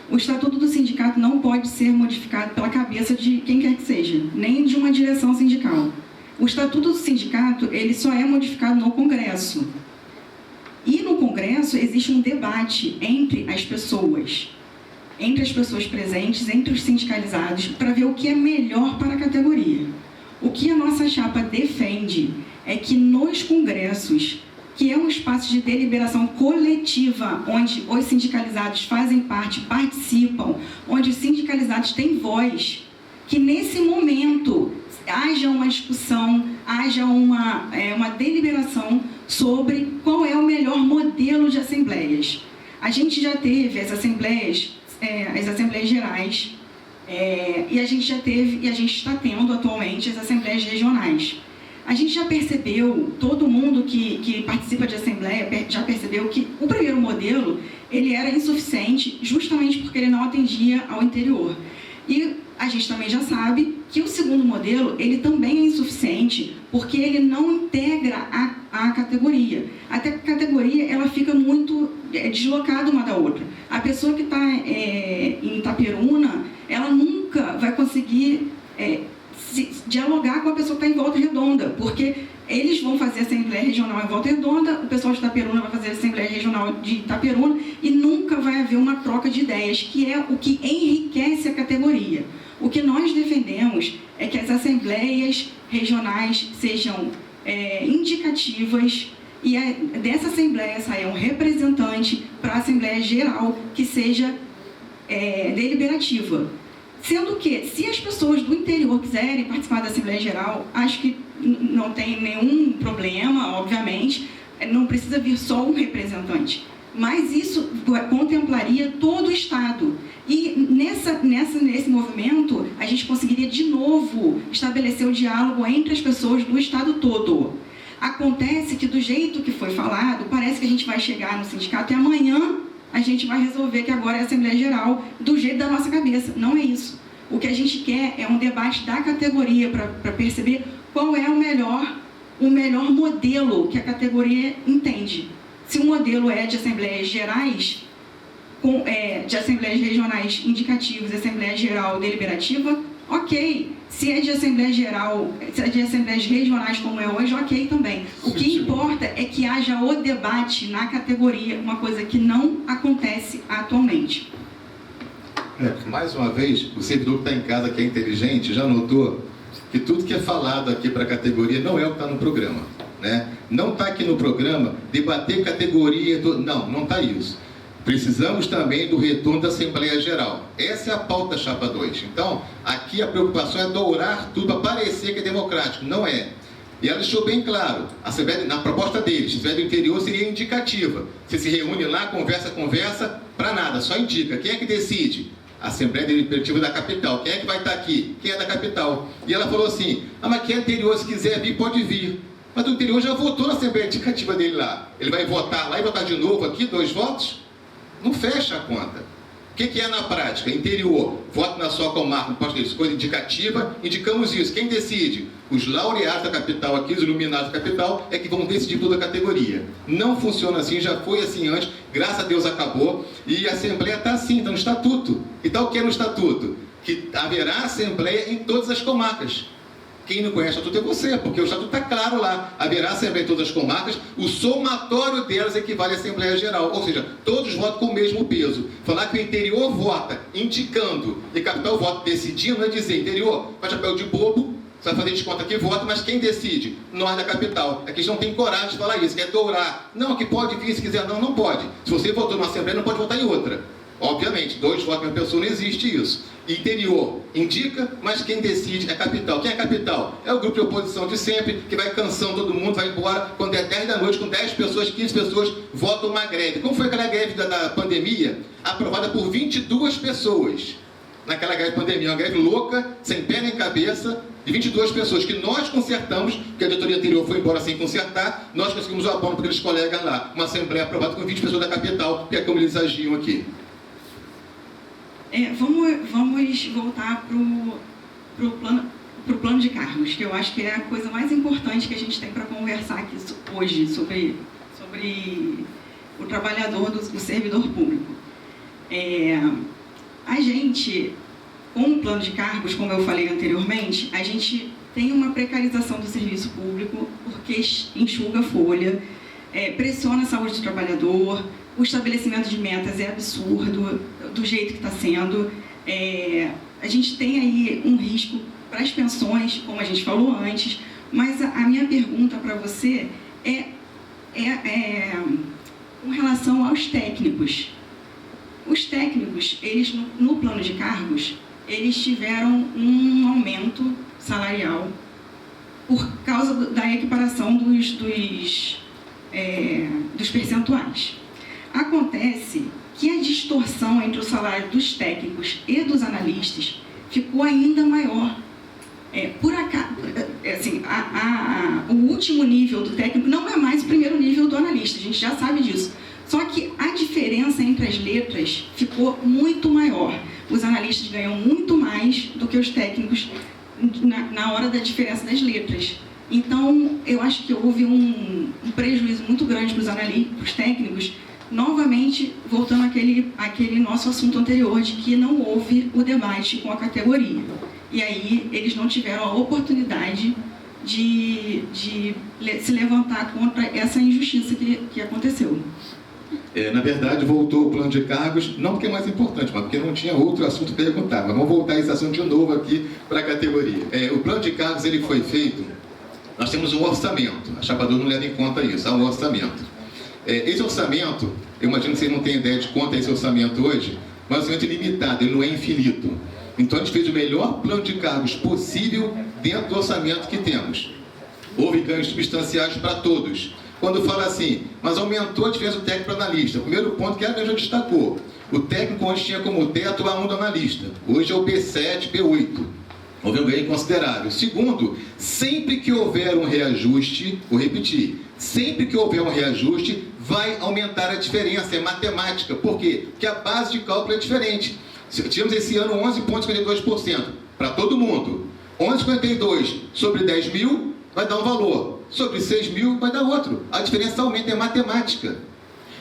O Estatuto do Sindicato não pode ser modificado pela cabeça de quem quer que seja, nem de uma direção sindical. O Estatuto do Sindicato, ele só é modificado no Congresso. E no Congresso existe um debate entre as pessoas presentes, entre os sindicalizados, para ver o que é melhor para a categoria. O que a nossa chapa defende é que nos congressos, que é um espaço de deliberação coletiva, onde os sindicalizados fazem parte, participam, onde os sindicalizados têm voz, que nesse momento haja uma discussão, haja uma deliberação sobre qual é o melhor modelo de assembleias. A gente já teve as assembleias gerais, e a gente já teve, e a gente está tendo atualmente, as assembleias regionais. A gente já percebeu, todo mundo que participa de assembleia já percebeu que o primeiro modelo, ele era insuficiente justamente porque ele não atendia ao interior. E a gente também já sabe que o segundo modelo, ele também é insuficiente porque ele não integra a categoria. Até a categoria, ela fica muito deslocada uma da outra. A pessoa que está em Itaperuna, ela nunca vai conseguir dialogar com a pessoa que está em Volta Redonda, porque eles vão fazer assembleia Assembleia Regional em Volta Redonda, o pessoal de Itaperuna vai fazer a Assembleia Regional de Itaperuna e nunca vai haver uma troca de ideias, que é o que enriquece a categoria. O que nós defendemos é que as assembleias regionais sejam indicativas e dessa Assembleia saia um representante para a Assembleia Geral que seja deliberativa. Sendo que, se as pessoas do interior quiserem participar da Assembleia Geral, acho que não tem nenhum problema, obviamente, não precisa vir só um representante. Mas isso contemplaria todo o Estado. E nesse movimento, a gente conseguiria de novo estabelecer o diálogo entre as pessoas do Estado todo. Acontece que, do jeito que foi falado, parece que a gente vai chegar no sindicato e amanhã a gente vai resolver que agora é a Assembleia Geral do jeito da nossa cabeça. Não é isso. O que a gente quer é um debate da categoria para perceber qual é o melhor modelo que a categoria entende. Se o modelo é de assembleias gerais, de assembleias regionais indicativas, assembleia geral deliberativa, ok. Se é de assembleia geral, se é de assembleias regionais como é hoje, ok também. O que importa é que haja o debate na categoria, uma coisa que não acontece atualmente. Mais uma vez, o servidor que está em casa, que é inteligente, já notou que tudo que é falado aqui para a categoria não é o que está no programa, né? Não está aqui no programa debater categoria, não está isso. Precisamos também do retorno da Assembleia Geral. Essa é a pauta Chapa 2. Então, aqui a preocupação é dourar tudo para parecer que é democrático. Não é. E ela deixou bem claro, a Assembleia, na proposta deles, a Assembleia do Interior seria indicativa. Você se reúne lá, conversa, para nada, só indica. Quem é que decide? A Assembleia Deliberativa da capital. Quem é que vai estar aqui? Quem é da capital? E ela falou assim, mas quem é interior, se quiser vir, pode vir. Mas o interior já votou na Assembleia Indicativa dele lá. Ele vai votar lá e votar de novo aqui, 2 votos? Não fecha a conta. O que é na prática? Interior, voto na sua comarca, coisa indicativa, indicamos isso. Quem decide? Os laureados da capital aqui, os iluminados da capital, é que vão decidir toda a categoria. Não funciona assim, já foi assim antes, graças a Deus acabou, e a Assembleia está assim, está no Estatuto. E está o que é no Estatuto? Que haverá Assembleia em todas as comarcas. Quem não conhece o Estatuto é você, porque o Estatuto está claro lá. Haverá Assembleia em todas as comarcas, o somatório delas equivale à Assembleia Geral, ou seja, todos votam com o mesmo peso. Falar que o interior vota indicando e a capital vota decidindo, não é dizer, interior faz papel de bobo, você vai fazer de conta que vota, mas quem decide? Nós da capital. É que eles não têm coragem de falar isso, quer dourar. Não, que pode vir se quiser, não pode. Se você votou numa Assembleia, não pode votar em outra. Obviamente, 2 votos na pessoa, não existe isso. Interior indica, mas quem decide é a capital. Quem é a capital? É o grupo de oposição de sempre, que vai cansando todo mundo, vai embora. Quando é 10 da noite, com 10 pessoas, 15 pessoas, votam uma greve. Como foi aquela greve da pandemia? Aprovada por 22 pessoas. Naquela greve da pandemia, uma greve louca, sem pé nem cabeça, de 22 pessoas, que nós consertamos, porque a diretoria anterior foi embora sem consertar, nós conseguimos o abono para aqueles colegas lá. Uma assembleia aprovada com 20 pessoas da capital, que é como eles agiam aqui. Vamos voltar para o plano de cargos, que eu acho que é a coisa mais importante que a gente tem para conversar aqui hoje sobre o trabalhador, do servidor público. A gente, com o plano de cargos, como eu falei anteriormente, a gente tem uma precarização do serviço público, porque enxuga a folha, pressiona a saúde do trabalhador, o estabelecimento de metas é absurdo, do jeito que está sendo. A gente tem aí um risco para as pensões, como a gente falou antes, mas a minha pergunta para você é com relação aos técnicos. Os técnicos, eles no plano de cargos, eles tiveram um aumento salarial por causa da equiparação dos percentuais. Acontece que a distorção entre o salário dos técnicos e dos analistas ficou ainda maior. Por acaso, assim, o último nível do técnico não é mais o primeiro nível do analista, a gente já sabe disso. Só que a diferença entre as letras ficou muito maior. Os analistas ganham muito mais do que os técnicos na hora da diferença das letras. Então, eu acho que houve um prejuízo muito grande para os técnicos. Novamente, voltando àquele nosso assunto anterior, de que não houve o debate com a categoria. E aí, eles não tiveram a oportunidade de se levantar contra essa injustiça que aconteceu. Na verdade, voltou o plano de cargos, não porque é mais importante, mas porque não tinha outro assunto para perguntar. Mas vamos voltar a esse assunto de novo aqui para a categoria. O plano de cargos ele foi feito, nós temos um orçamento, a Chapador não leva em conta isso, há um orçamento. Esse orçamento, eu imagino que vocês não têm ideia de quanto é esse orçamento hoje, mas é um orçamento limitado, ele não é infinito. Então a gente fez o melhor plano de cargos possível dentro do orçamento que temos. Houve ganhos substanciais para todos. Quando fala assim, mas aumentou a diferença do técnico para analista. O primeiro ponto que a já destacou. O técnico antes tinha como teto A1 do analista. Hoje é o B7, B8. Houve um ganho considerável. Segundo, sempre que houver um reajuste, vou repetir, sempre que houver um reajuste, vai aumentar a diferença, é matemática. Por quê? Porque a base de cálculo é diferente. Tivemos esse ano 11,52% para todo mundo. 11,52 sobre 10 mil vai dar um valor. Sobre 6 mil vai dar outro. A diferença aumenta, é matemática.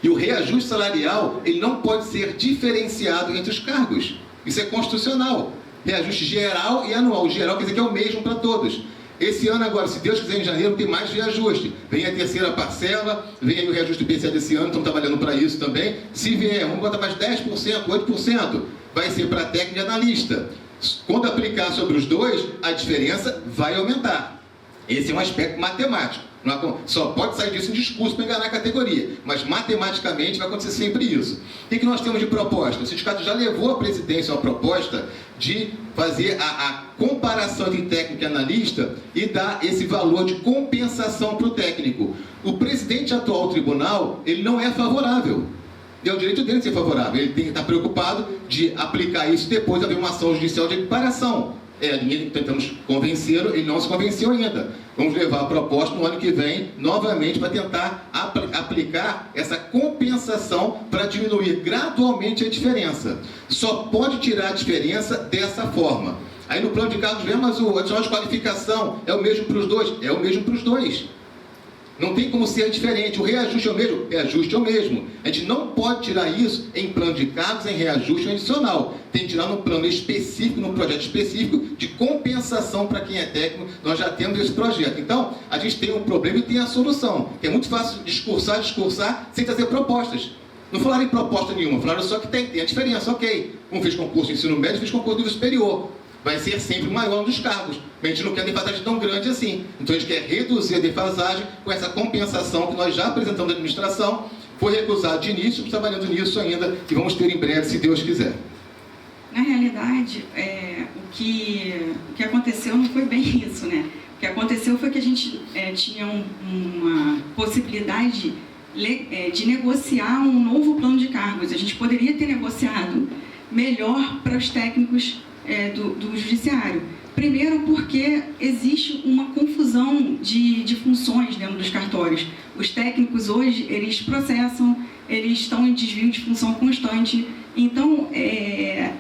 E o reajuste salarial, ele não pode ser diferenciado entre os cargos. Isso é constitucional. Reajuste geral e anual. O geral quer dizer que é o mesmo para todos. Esse ano agora, se Deus quiser, em janeiro, tem mais reajuste. Vem a terceira parcela, vem aí o reajuste do IPCA desse ano, estamos trabalhando para isso também. Se vier, vamos botar mais 10%, 8%. Vai ser para técnico e analista. Quando aplicar sobre os dois, a diferença vai aumentar. Esse é um aspecto matemático. Só pode sair disso em discurso para enganar a categoria, mas matematicamente vai acontecer sempre isso. O que nós temos de proposta? O sindicato já levou à presidência uma proposta de fazer a comparação entre técnico e analista e dar esse valor de compensação para o técnico. O presidente atual do tribunal, ele não é favorável. É o direito dele de ser favorável. Ele tem que estar preocupado de aplicar isso depois de haver uma ação judicial de equiparação. Tentamos convencê-lo, ele não se convenceu ainda. Vamos levar a proposta no ano que vem, novamente, para tentar aplicar essa compensação para diminuir gradualmente a diferença. Só pode tirar a diferença dessa forma. Aí no plano de cargos vem, mas o adicional de qualificação é o mesmo para os dois? É o mesmo para os dois. Não tem como ser diferente. O reajuste é o mesmo? Reajuste é o mesmo. A gente não pode tirar isso em plano de cargos, em reajuste adicional. Tem que tirar num plano específico, num projeto específico de compensação para quem é técnico. Nós já temos esse projeto. Então, a gente tem um problema e tem a solução. Que é muito fácil discursar sem trazer propostas. Não falaram em proposta nenhuma, falaram só que tem a diferença, ok. Um fez concurso de ensino médio, fez concurso de nível superior. Vai ser sempre maior dos cargos. Mas a gente não quer defasagem tão grande assim. Então a gente quer reduzir a defasagem com essa compensação que nós já apresentamos na administração. Foi recusado de início, trabalhando nisso ainda e vamos ter em breve, se Deus quiser. Na realidade, o que aconteceu não foi bem isso, né? O que aconteceu foi que a gente tinha uma possibilidade de negociar um novo plano de cargos. A gente poderia ter negociado melhor para os técnicos do judiciário. Primeiro porque existe uma confusão de funções dentro dos cartórios. Os técnicos hoje, eles processam, eles estão em desvio de função constante. Então, é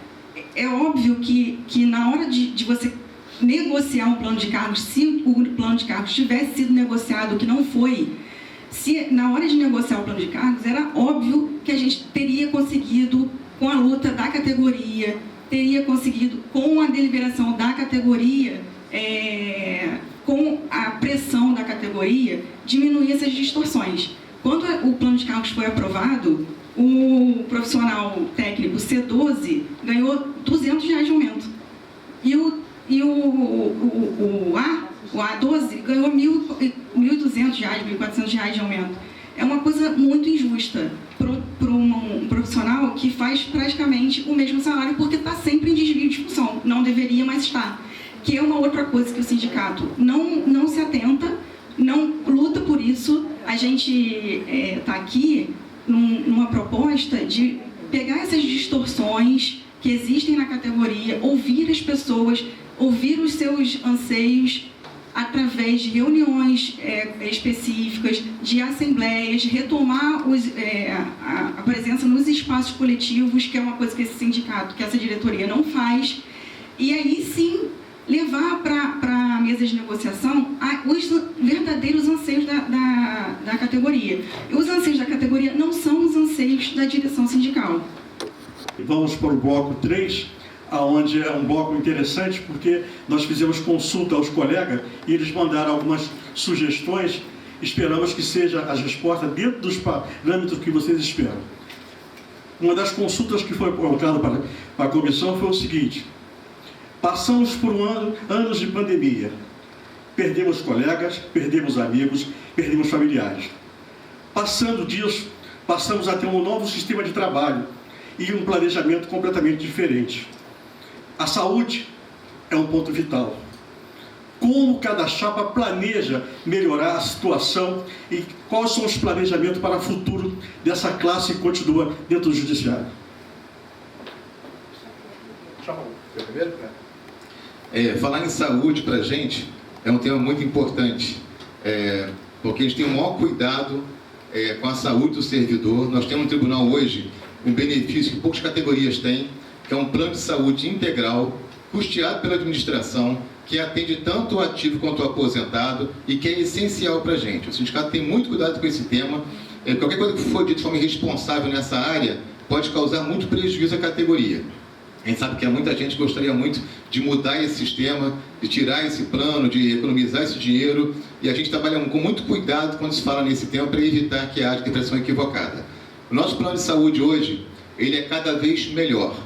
óbvio que na hora de você negociar um plano de cargos, se o plano de cargos tivesse sido negociado, o que não foi, se na hora de negociar o plano de cargos, era óbvio que a gente teria conseguido, com a luta da categoria, teria conseguido, com a deliberação da categoria, com a pressão da categoria, diminuir essas distorções. Quando o plano de cargos foi aprovado, o profissional técnico C12 ganhou R$200 de aumento. E o A12 ganhou R$1.200, R$1.400 de aumento. É uma coisa muito injusta para um profissional que faz praticamente o mesmo salário porque está sempre em desvio de função, não deveria mais estar. Que é uma outra coisa que o sindicato não se atenta, não luta por isso. A gente está aqui numa proposta de pegar essas distorções que existem na categoria, ouvir as pessoas, ouvir os seus anseios, através de reuniões específicas, de assembleias, retomar a presença nos espaços coletivos, que é uma coisa que esse sindicato, que essa diretoria não faz, e aí sim levar para a mesa de negociação os verdadeiros anseios da categoria. E os anseios da categoria não são os anseios da direção sindical. Vamos para o bloco 3, onde é um bloco interessante, porque nós fizemos consulta aos colegas e eles mandaram algumas sugestões. Esperamos que seja as respostas dentro dos parâmetros que vocês esperam. Uma das consultas que foi colocada para a comissão foi o seguinte: passamos por anos de pandemia, perdemos colegas, perdemos amigos, perdemos familiares. Passando disso, passamos a ter um novo sistema de trabalho e um planejamento completamente diferente. A saúde é um ponto vital. Como cada chapa planeja melhorar a situação e quais são os planejamentos para o futuro dessa classe que continua dentro do judiciário? Falar em saúde para a gente é um tema muito importante, porque a gente tem o maior cuidado com a saúde do servidor. Nós temos no tribunal hoje um benefício que poucas categorias têm, que é um plano de saúde integral, custeado pela administração, que atende tanto o ativo quanto o aposentado e que é essencial para a gente. O sindicato tem muito cuidado com esse tema. Qualquer coisa que for dita de forma irresponsável nessa área pode causar muito prejuízo à categoria. A gente sabe que muita gente gostaria muito de mudar esse sistema, de tirar esse plano, de economizar esse dinheiro, e a gente trabalha com muito cuidado quando se fala nesse tema para evitar que haja interpretação equivocada. O nosso plano de saúde hoje, ele é cada vez melhor.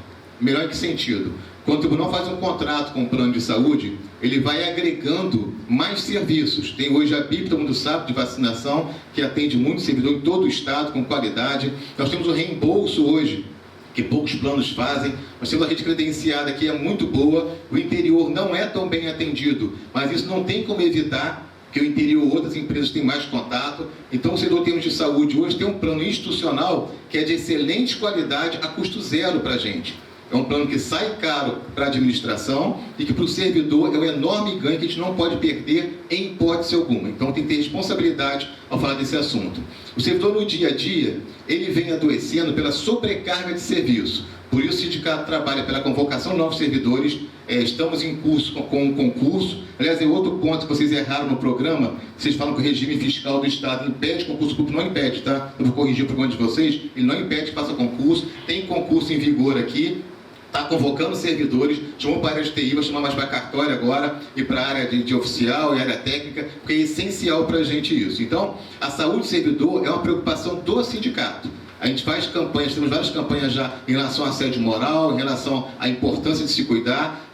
Melhor em que sentido? Quando o tribunal faz um contrato com o plano de saúde, ele vai agregando mais serviços. Tem hoje a BIP, todo mundo sabe, de vacinação, que atende muito servidor em todo o estado, com qualidade. Nós temos o reembolso hoje, que poucos planos fazem. Nós temos a rede credenciada, que é muito boa. O interior não é tão bem atendido, mas isso não tem como evitar, que o interior, outras empresas têm mais contato. Então, o setor em termos de saúde hoje tem um plano institucional que é de excelente qualidade a custo zero para a gente. É um plano que sai caro para a administração e que para o servidor é um enorme ganho que a gente não pode perder em hipótese alguma. Então tem que ter responsabilidade ao falar desse assunto. O servidor no dia a dia, ele vem adoecendo pela sobrecarga de serviço. Por isso o sindicato trabalha pela convocação de novos servidores. Estamos em curso com um concurso. Aliás, é outro ponto que vocês erraram no programa. Vocês falam que o regime fiscal do Estado impede concurso público. Não impede, tá? Eu vou corrigir o programa de vocês. Ele não impede que faça concurso. Tem concurso em vigor aqui. Está convocando servidores, chamou para a área de TI, vai chamar mais para cartório agora e para a área de oficial e área técnica, porque é essencial para a gente isso. Então, a saúde do servidor é uma preocupação do sindicato. A gente faz campanhas, temos várias campanhas já em relação à assédio moral, em relação à importância de se cuidar.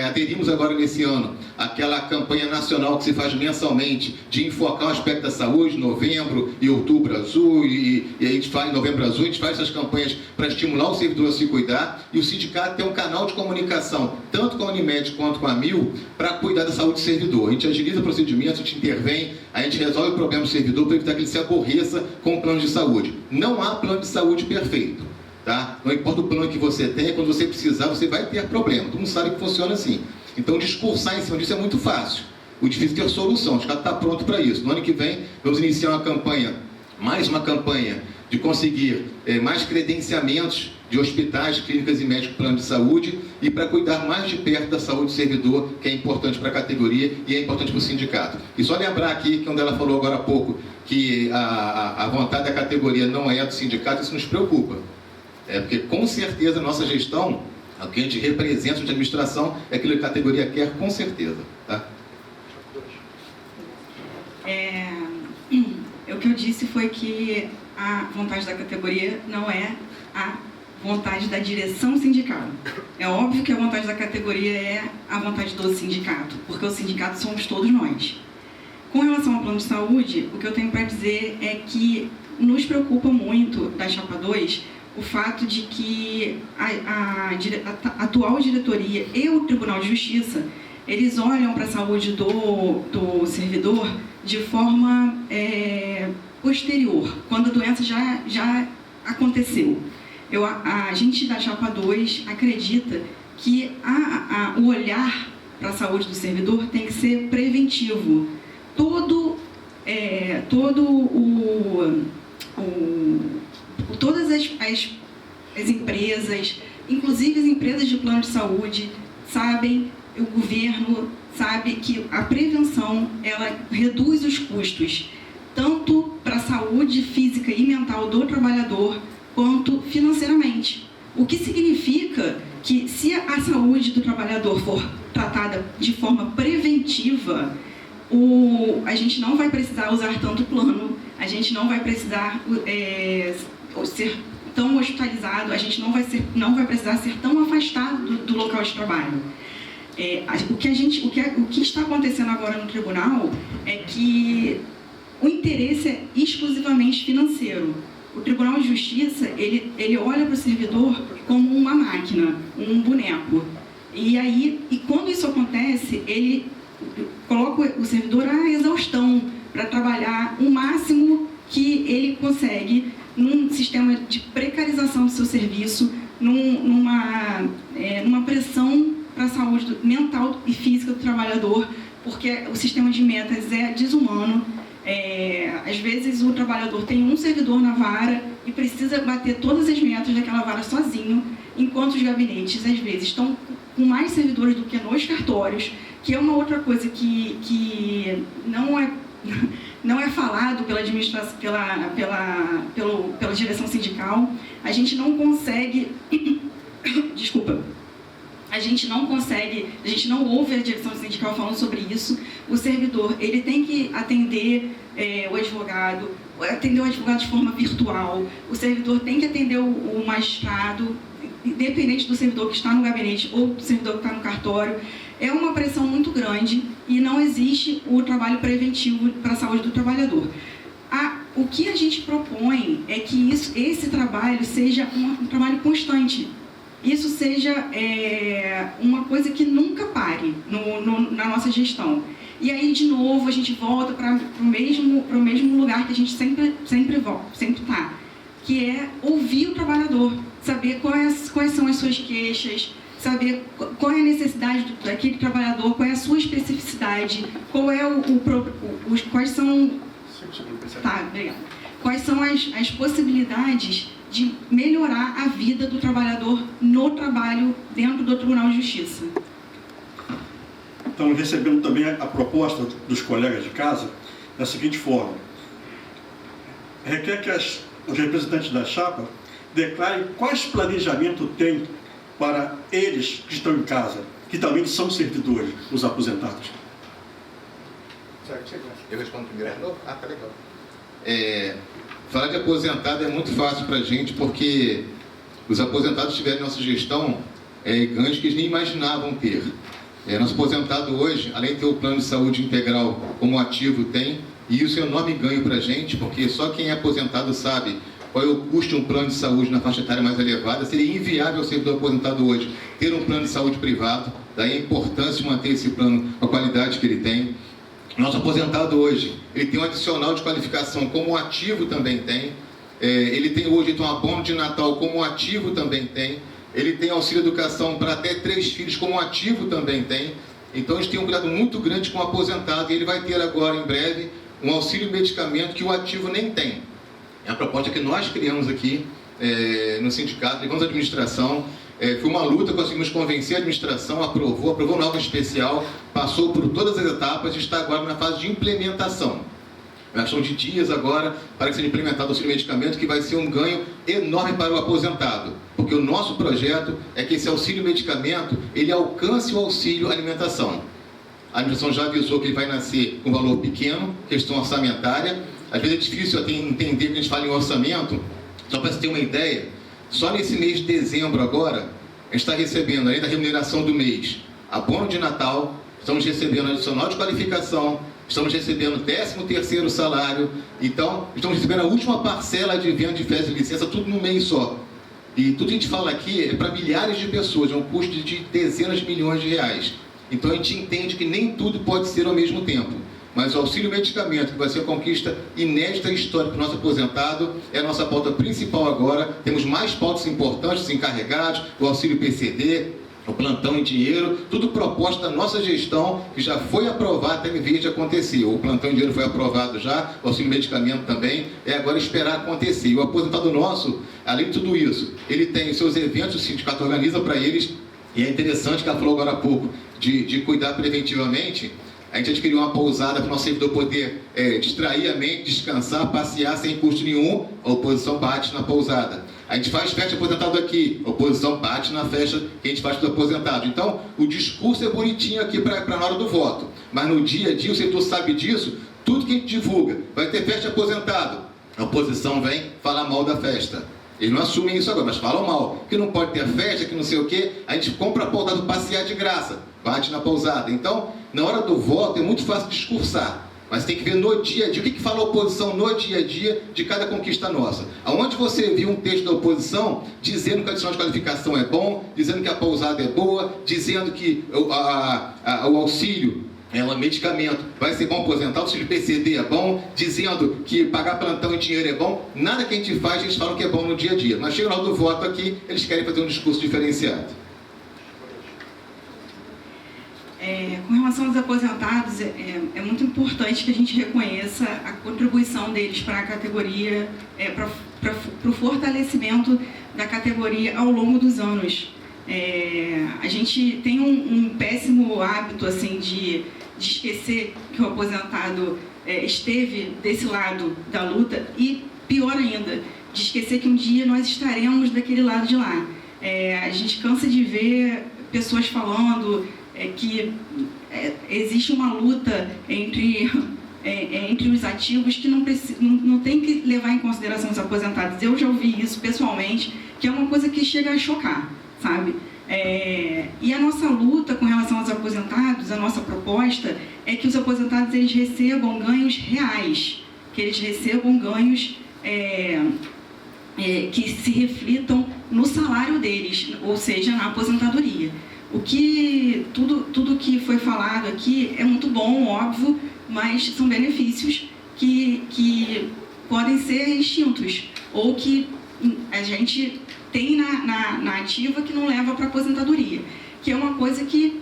Aderimos agora nesse ano aquela campanha nacional que se faz mensalmente de enfocar o aspecto da saúde, novembro e outubro azul, e a gente faz em novembro azul, a gente faz essas campanhas para estimular o servidor a se cuidar, e o sindicato tem um canal de comunicação, tanto com a Unimed quanto com a Mil, para cuidar da saúde do servidor. A gente agiliza procedimentos, a gente intervém, a gente resolve o problema do servidor para evitar que ele se aborreça com o plano de saúde. Não há plano de saúde perfeito, tá? Não importa o plano que você tenha, quando você precisar, você vai ter problema. Todo mundo sabe que funciona assim. Então, discursar em cima disso é muito fácil. O difícil é ter solução. O sindicato está pronto para isso. No ano que vem, vamos iniciar uma campanha, mais uma campanha de conseguir mais credenciamentos de hospitais, clínicas e médicos plano de saúde e para cuidar mais de perto da saúde do servidor, que é importante para a categoria e é importante para o sindicato. E só lembrar aqui, que onde ela falou agora há pouco, que a vontade da categoria não é do sindicato, isso nos preocupa. Porque com certeza a nossa gestão, o que a gente representa de administração, é aquilo que a categoria quer, com certeza. Tá? O que eu disse foi que a vontade da categoria não é a vontade da direção sindical. É óbvio que a vontade da categoria é a vontade do sindicato, porque o sindicato somos todos nós. Com relação ao plano de saúde, o que eu tenho para dizer é que nos preocupa muito da Chapa 2 o fato de que a atual diretoria e o Tribunal de Justiça, eles olham para a saúde do servidor de forma posterior, quando a doença já aconteceu. A gente da Chapa 2 acredita que o olhar para a saúde do servidor tem que ser preventivo. Todas as empresas, inclusive as empresas de plano de saúde, sabem, o governo sabe que a prevenção, ela reduz os custos, tanto para a saúde física e mental do trabalhador, quanto financeiramente. O que significa que se a saúde do trabalhador for tratada de forma preventiva, a gente não vai precisar usar tanto plano, a gente não vai precisar ser tão hospitalizado, a gente não vai precisar ser tão afastado do local de trabalho. O que está acontecendo agora no tribunal é que o interesse é exclusivamente financeiro. O Tribunal de Justiça, ele olha para o servidor como uma máquina, um boneco. E quando isso acontece, ele coloca o servidor à exaustão para trabalhar o máximo que ele consegue num sistema de precarização do seu serviço, numa pressão para a saúde mental e física do trabalhador, porque o sistema de metas é desumano. Às vezes o trabalhador tem um servidor na vara e precisa bater todas as metas daquela vara sozinho, enquanto os gabinetes às vezes estão com mais servidores do que nos cartórios, que é uma outra coisa que não é falado pela administração, pela direção sindical. A gente não consegue desculpa. A gente não ouve a direção sindical falando sobre isso. O servidor, ele tem que atender o advogado de forma virtual. O servidor tem que atender o magistrado, independente do servidor que está no gabinete ou do servidor que está no cartório. É uma pressão muito grande e não existe o trabalho preventivo para a saúde do trabalhador. O que a gente propõe é que esse trabalho seja um trabalho constante. Isso seja uma coisa que nunca pare na nossa gestão. E aí, de novo, a gente volta para o mesmo lugar que a gente sempre está, que é ouvir o trabalhador, saber quais são as suas queixas, saber qual é a necessidade daquele trabalhador, qual é a sua especificidade, quais são... Tá, obrigada. Quais são as possibilidades de melhorar a vida do trabalhador no trabalho dentro do Tribunal de Justiça. Estamos recebendo também a proposta dos colegas de casa da seguinte forma: requer que os representantes da chapa declarem quais planejamento tem para eles que estão em casa, que também são servidores, os aposentados. Eu respondo primeiro de novo? Tá legal. Falar de aposentado é muito fácil para a gente, porque os aposentados tiveram nossa gestão ganhos que eles nem imaginavam ter. Nosso aposentado hoje, além de ter o plano de saúde integral como ativo tem, e isso é um enorme ganho para a gente, porque só quem é aposentado sabe qual é o custo de um plano de saúde na faixa etária mais elevada. Seria inviável ao servidor aposentado hoje ter um plano de saúde privado, daí a importância de manter esse plano com a qualidade que ele tem. Nosso aposentado hoje, ele tem um adicional de qualificação como ativo também tem. Ele tem hoje um abono de Natal como ativo também tem. Ele tem auxílio educação para até 3 filhos como ativo também tem. Então a gente tem um cuidado muito grande com o aposentado, e ele vai ter agora em breve um auxílio medicamento que o ativo nem tem. É a proposta que nós criamos aqui no sindicato, levamos a administração. Foi uma luta, conseguimos convencer a administração, aprovou norma especial, passou por todas as etapas e está agora na fase de implementação. Uma questão de dias agora para que seja implementado o auxílio medicamento, que vai ser um ganho enorme para o aposentado, porque o nosso projeto é que esse auxílio medicamento ele alcance o auxílio alimentação. A administração já avisou que ele vai nascer com valor pequeno, questão orçamentária. Às vezes é difícil entender que a gente fala em orçamento. Só para você ter uma ideia, só nesse mês de dezembro agora, a gente está recebendo, além da remuneração do mês, abono de Natal, estamos recebendo adicional de qualificação, estamos recebendo 13º salário, então estamos recebendo a última parcela de venda de férias e licença, tudo num mês só. E tudo que a gente fala aqui é para milhares de pessoas, é um custo de dezenas de milhões de reais. Então a gente entende que nem tudo pode ser ao mesmo tempo. Mas o auxílio medicamento, que vai ser uma conquista inédita e histórica para o nosso aposentado, é a nossa pauta principal agora. Temos mais pautas importantes encarregados, o auxílio PCD, o plantão em dinheiro, tudo proposta da nossa gestão, que já foi aprovado até em vez de acontecer. O plantão em dinheiro foi aprovado já, o auxílio medicamento também, é agora esperar acontecer. E o aposentado nosso, além de tudo isso, ele tem seus eventos, o sindicato organiza para eles, e é interessante que ela falou agora há pouco, de cuidar preventivamente. A gente adquiriu uma pousada para o nosso servidor poder distrair a mente, descansar, passear sem custo nenhum. A oposição bate na pousada. A gente faz festa de aposentado aqui, a oposição bate na festa que a gente faz para o aposentado. Então, o discurso é bonitinho aqui para na hora do voto, mas no dia a dia, o setor sabe disso, tudo que a gente divulga, vai ter festa de aposentado, a oposição vem falar mal da festa. Eles não assumem isso agora, mas falam mal, que não pode ter festa, que não sei o quê, a gente compra a pousada do passear de graça, bate na pousada. Então, na hora do voto, é muito fácil discursar. Mas tem que ver no dia a dia, o que fala a oposição no dia a dia de cada conquista nossa. Aonde você viu um texto da oposição dizendo que a adicional de qualificação é bom, dizendo que a pousada é boa, dizendo que o auxílio é um medicamento, vai ser bom aposentar, o auxílio PCD é bom, dizendo que pagar plantão em dinheiro é bom, nada que a gente faz, a gente fala que é bom no dia a dia. Mas chega na hora do voto aqui, eles querem fazer um discurso diferenciado. Com relação aos aposentados, é muito importante que a gente reconheça a contribuição deles para a categoria, para o fortalecimento da categoria ao longo dos anos. A gente tem um péssimo hábito assim, de esquecer que o aposentado esteve desse lado da luta e, pior ainda, de esquecer que um dia nós estaremos daquele lado de lá. A gente cansa de ver pessoas falando que existe uma luta entre os ativos que não tem que levar em consideração os aposentados. Eu já ouvi isso pessoalmente, que é uma coisa que chega a chocar, sabe? E a nossa luta com relação aos aposentados, a nossa proposta é que os aposentados eles recebam ganhos reais, que eles recebam ganhos que se reflitam no salário deles, ou seja, na aposentadoria. Tudo que foi falado aqui é muito bom, óbvio, mas são benefícios que podem ser extintos, ou que a gente tem na ativa que não leva para a aposentadoria, que é uma coisa que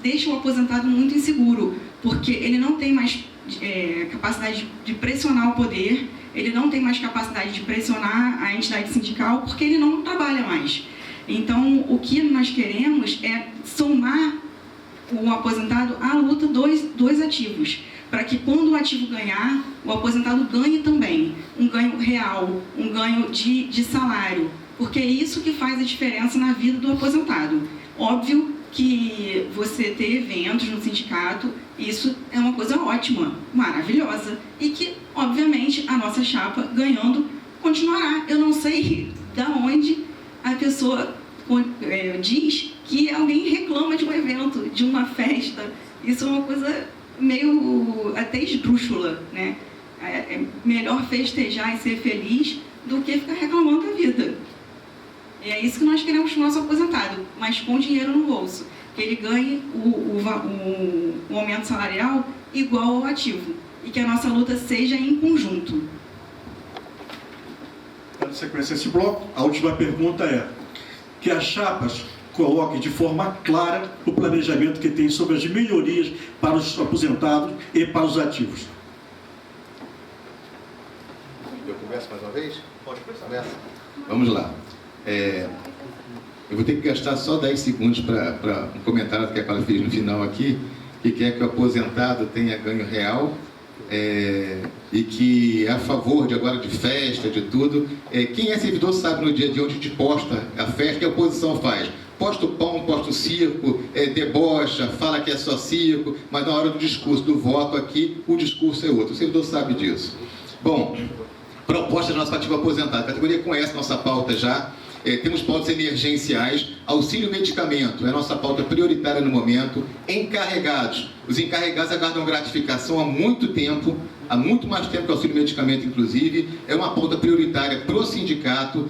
deixa o aposentado muito inseguro, porque ele não tem mais capacidade de pressionar o poder, ele não tem mais capacidade de pressionar a entidade sindical, porque ele não trabalha mais. Então, o que nós queremos é somar o aposentado à luta dos ativos, para que quando o ativo ganhar, o aposentado ganhe também, um ganho real, um ganho de salário, porque é isso que faz a diferença na vida do aposentado. Óbvio que você ter eventos no sindicato, isso é uma coisa ótima, maravilhosa, e que, obviamente, a nossa chapa ganhando continuará. Eu não sei de onde a pessoa diz que alguém reclama de um evento, de uma festa. Isso é uma coisa meio até esdrúxula, né? É melhor festejar e ser feliz do que ficar reclamando da vida. E é isso que nós queremos para o nosso aposentado, mas com dinheiro no bolso. Que ele ganhe o aumento salarial igual ao ativo. E que a nossa luta seja em conjunto. Dando sequência a esse bloco, a última pergunta é que as chapas coloquem de forma clara o planejamento que tem sobre as melhorias para os aposentados e para os ativos. Eu começo mais uma vez? Pode começar. Vamos lá. Eu vou ter que gastar só 10 segundos para um comentário que a Carla fez no final aqui, que quer que o aposentado tenha ganho real, e que é a favor de agora de festa, de tudo. Quem é servidor sabe no dia a dia onde a gente posta a festa que a oposição faz. Posta o pão, posta o circo, debocha, fala que é só circo, mas na hora do discurso, do voto aqui, o discurso é outro. O servidor sabe disso. Bom, proposta da nossa ativa aposentada. A categoria conhece nossa pauta já. Temos pautas emergenciais, auxílio medicamento, é a nossa pauta prioritária no momento. Encarregados, os encarregados aguardam gratificação há muito tempo, há muito mais tempo que o auxílio medicamento, inclusive. É uma pauta prioritária para o sindicato,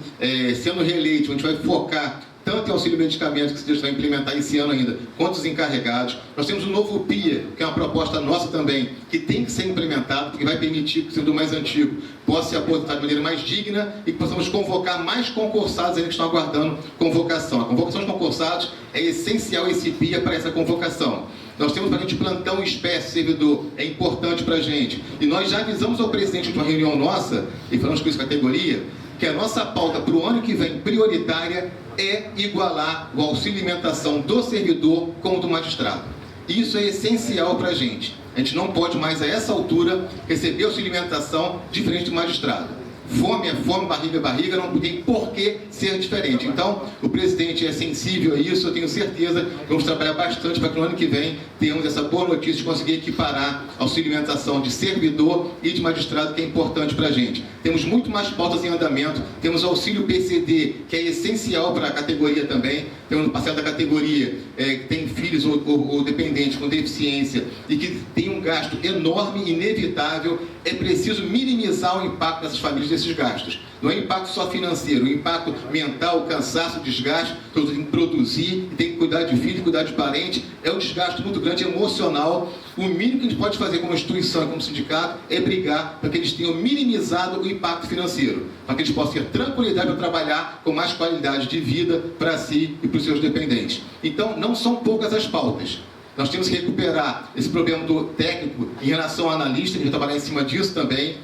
sendo reeleito, a gente vai focar tanto em auxílio medicamento, que Deus vai implementar esse ano ainda, quanto os encarregados. Nós temos o novo PIA, que é uma proposta nossa também, que tem que ser implementado, porque vai permitir que o servidor mais antigo possa se aposentar de maneira mais digna e que possamos convocar mais concursados ainda que estão aguardando convocação. A convocação de concursados é essencial esse PIA para essa convocação. Nós temos para a gente plantão espécie servidor, é importante para a gente. E nós já avisamos ao presidente de uma reunião nossa, e falamos com essa categoria, que a nossa pauta para o ano que vem prioritária é igualar o auxílio alimentação do servidor com o do magistrado. Isso é essencial para a gente. A gente não pode mais, a essa altura, receber auxílio alimentação diferente do magistrado. fome é fome, barriga é barriga, não tem por que ser diferente. Então, o presidente é sensível a isso, eu tenho certeza que vamos trabalhar bastante para que no ano que vem tenhamos essa boa notícia de conseguir equiparar auxílio alimentação de servidor e de magistrado, que é importante para a gente. Temos muito mais pautas em andamento, temos auxílio PCD, que é essencial para a categoria também, temos uma parcela da categoria que tem filhos ou dependentes com deficiência e que tem um gasto enorme e inevitável. É preciso minimizar o impacto dessas famílias desses gastos. Não é impacto só financeiro, o impacto mental, o cansaço, o desgaste, que eu tenho que produzir, e tem que cuidar de filho, cuidar de parente, é um desgaste muito grande, emocional. O mínimo que a gente pode fazer como instituição e como sindicato é brigar para que eles tenham minimizado o impacto financeiro, para que eles possam ter tranquilidade para trabalhar com mais qualidade de vida para si e para os seus dependentes. Então, não são poucas as pautas. Nós temos que recuperar esse problema do técnico em relação ao analista, a gente vai trabalhar em cima disso também.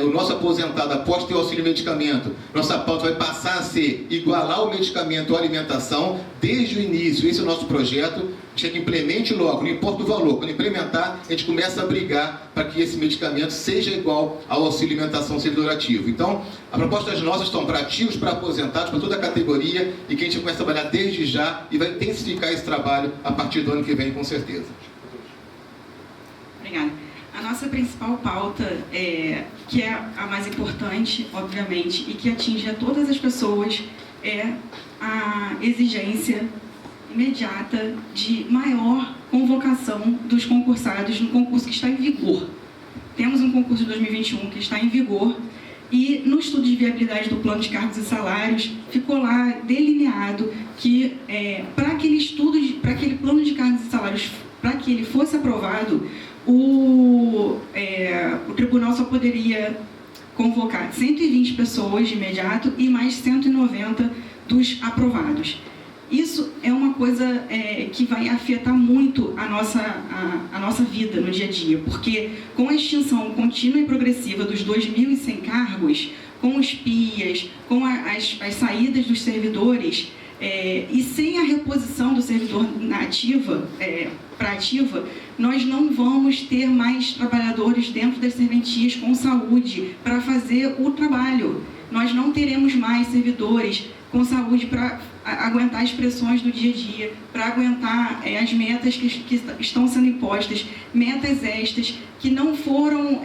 O nosso aposentado, após ter o auxílio medicamento, nossa pauta vai passar a ser igualar o medicamento à alimentação desde o início. Esse é o nosso projeto. A gente implemente logo, não importa o valor. Quando implementar, a gente começa a brigar para que esse medicamento seja igual ao auxílio alimentação servidor ativo. Então, as propostas nossas estão para ativos, para aposentados, para toda a categoria, e que a gente começa a trabalhar desde já e vai intensificar esse trabalho a partir do ano que vem, com certeza. Obrigada. A nossa principal pauta, que é a mais importante, obviamente, e que atinge a todas as pessoas, é a exigência imediata de maior convocação dos concursados no concurso que está em vigor. Temos um concurso de 2021 que está em vigor e no estudo de viabilidade do plano de cargos e salários ficou lá delineado que para aquele plano de cargos e salários, para que ele fosse aprovado, o tribunal só poderia convocar 120 pessoas de imediato e mais 190 dos aprovados. Isso é uma coisa que vai afetar muito a nossa vida no dia a dia, porque com a extinção contínua e progressiva dos 2.100 cargos, com os PIAs, com as saídas dos servidores, e sem a reposição do servidor na ativa, para ativa, nós não vamos ter mais trabalhadores dentro das serventias com saúde para fazer o trabalho. Nós não teremos mais servidores com saúde para aguentar as pressões do dia a dia, para aguentar as metas que estão sendo impostas, metas estas que não foram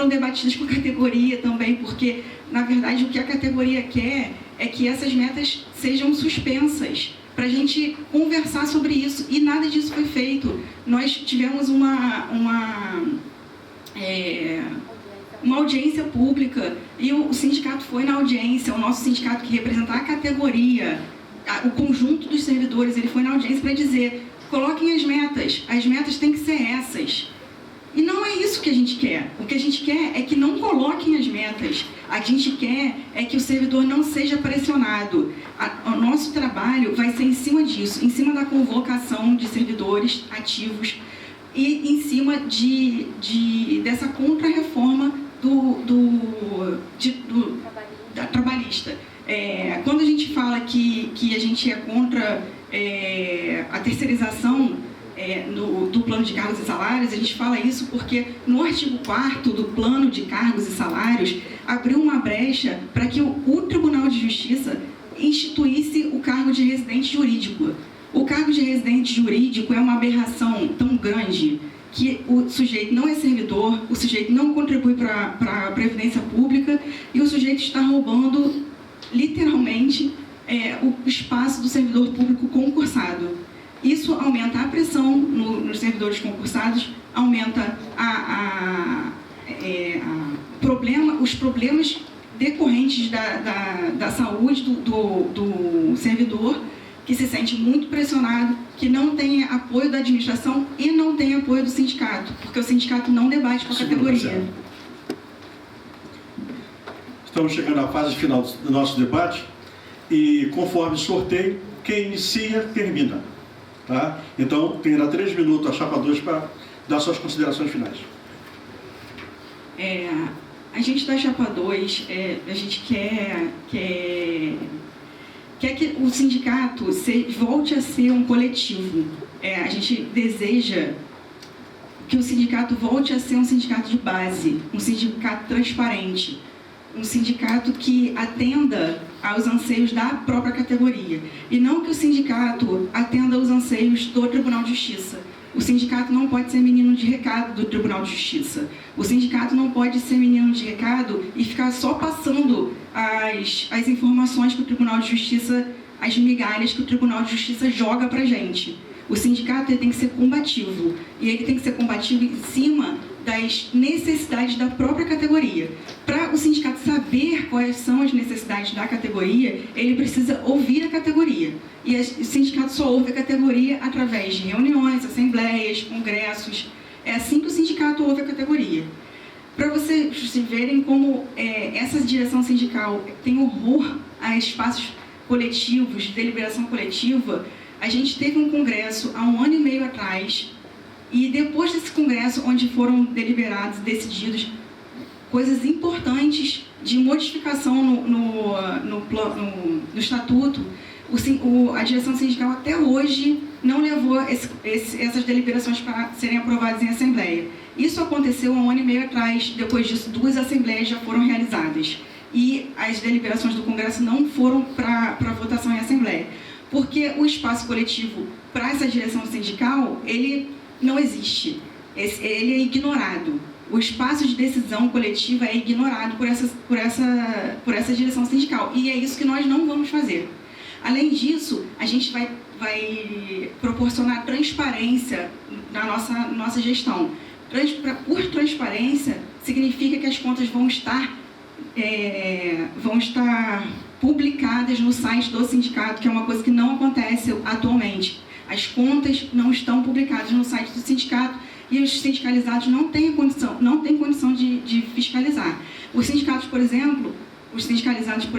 debatidas com a categoria também, porque, na verdade, o que a categoria quer é que essas metas sejam suspensas, para a gente conversar sobre isso, e nada disso foi feito. Nós tivemos uma audiência pública e o sindicato foi na audiência, o nosso sindicato que representa a categoria, o conjunto dos servidores, ele foi na audiência para dizer: coloquem as metas têm que ser essas. E não é isso que a gente quer. O que a gente quer é que não coloquem as metas. A gente quer é que o servidor não seja pressionado. O nosso trabalho vai ser em cima disso, em cima da convocação de servidores ativos e em cima dessa contra-reforma da trabalhista. Quando a gente fala que a gente é contra a terceirização do plano de cargos e salários, a gente fala isso porque no artigo 4º do plano de cargos e salários abriu uma brecha para que o Tribunal de Justiça instituísse o cargo de residente jurídico. O cargo de residente jurídico é uma aberração tão grande que o sujeito não é servidor, o sujeito não contribui para a Previdência Pública e o sujeito está roubando, literalmente, o espaço do servidor público concursado. Isso aumenta a pressão nos servidores concursados, aumenta os problemas decorrentes da saúde do servidor, que se sente muito pressionado, que não tem apoio da administração e não tem apoio do sindicato, porque o sindicato não debate com a categoria. Estamos chegando à fase final do nosso debate e, conforme sorteio, quem inicia, termina. Tá? Então, terá 3 minutos a chapa 2 para dar suas considerações finais. A gente da chapa 2, a gente quer que o sindicato volte a ser um coletivo. A gente deseja que o sindicato volte a ser um sindicato de base, um sindicato transparente, um sindicato que atenda aos anseios da própria categoria, e não que o sindicato atenda aos anseios do Tribunal de Justiça. O sindicato não pode ser menino de recado do Tribunal de Justiça. O sindicato não pode ser menino de recado e ficar só passando as informações que o Tribunal de Justiça, as migalhas que o Tribunal de Justiça joga para a gente. O sindicato ele tem que ser combativo, e ele tem que ser combativo em cima das necessidades da própria categoria. Para o sindicato saber quais são as necessidades da categoria, ele precisa ouvir a categoria. E o sindicato só ouve a categoria através de reuniões, assembleias, congressos. É assim que o sindicato ouve a categoria. Para vocês verem como essa direção sindical tem horror a espaços coletivos, de deliberação coletiva, a gente teve um congresso há 1 ano e meio atrás, e depois desse congresso, onde foram deliberados, decididos coisas importantes de modificação no estatuto, a direção sindical até hoje não levou essas deliberações para serem aprovadas em assembleia. Isso aconteceu há 1 ano e meio atrás. Depois disso, 2 assembleias já foram realizadas, e as deliberações do congresso não foram para votação em assembleia, porque o espaço coletivo para essa direção sindical, ele não existe, ele é ignorado. O espaço de decisão coletiva é ignorado por essa direção sindical, e é isso que nós não vamos fazer. Além disso, a gente vai proporcionar transparência na nossa gestão. Por transparência, significa que as contas vão estar publicadas no site do sindicato, que é uma coisa que não acontece atualmente. As contas não estão publicadas no site do sindicato, e os sindicalizados não têm condição de fiscalizar. Os sindicalizados, por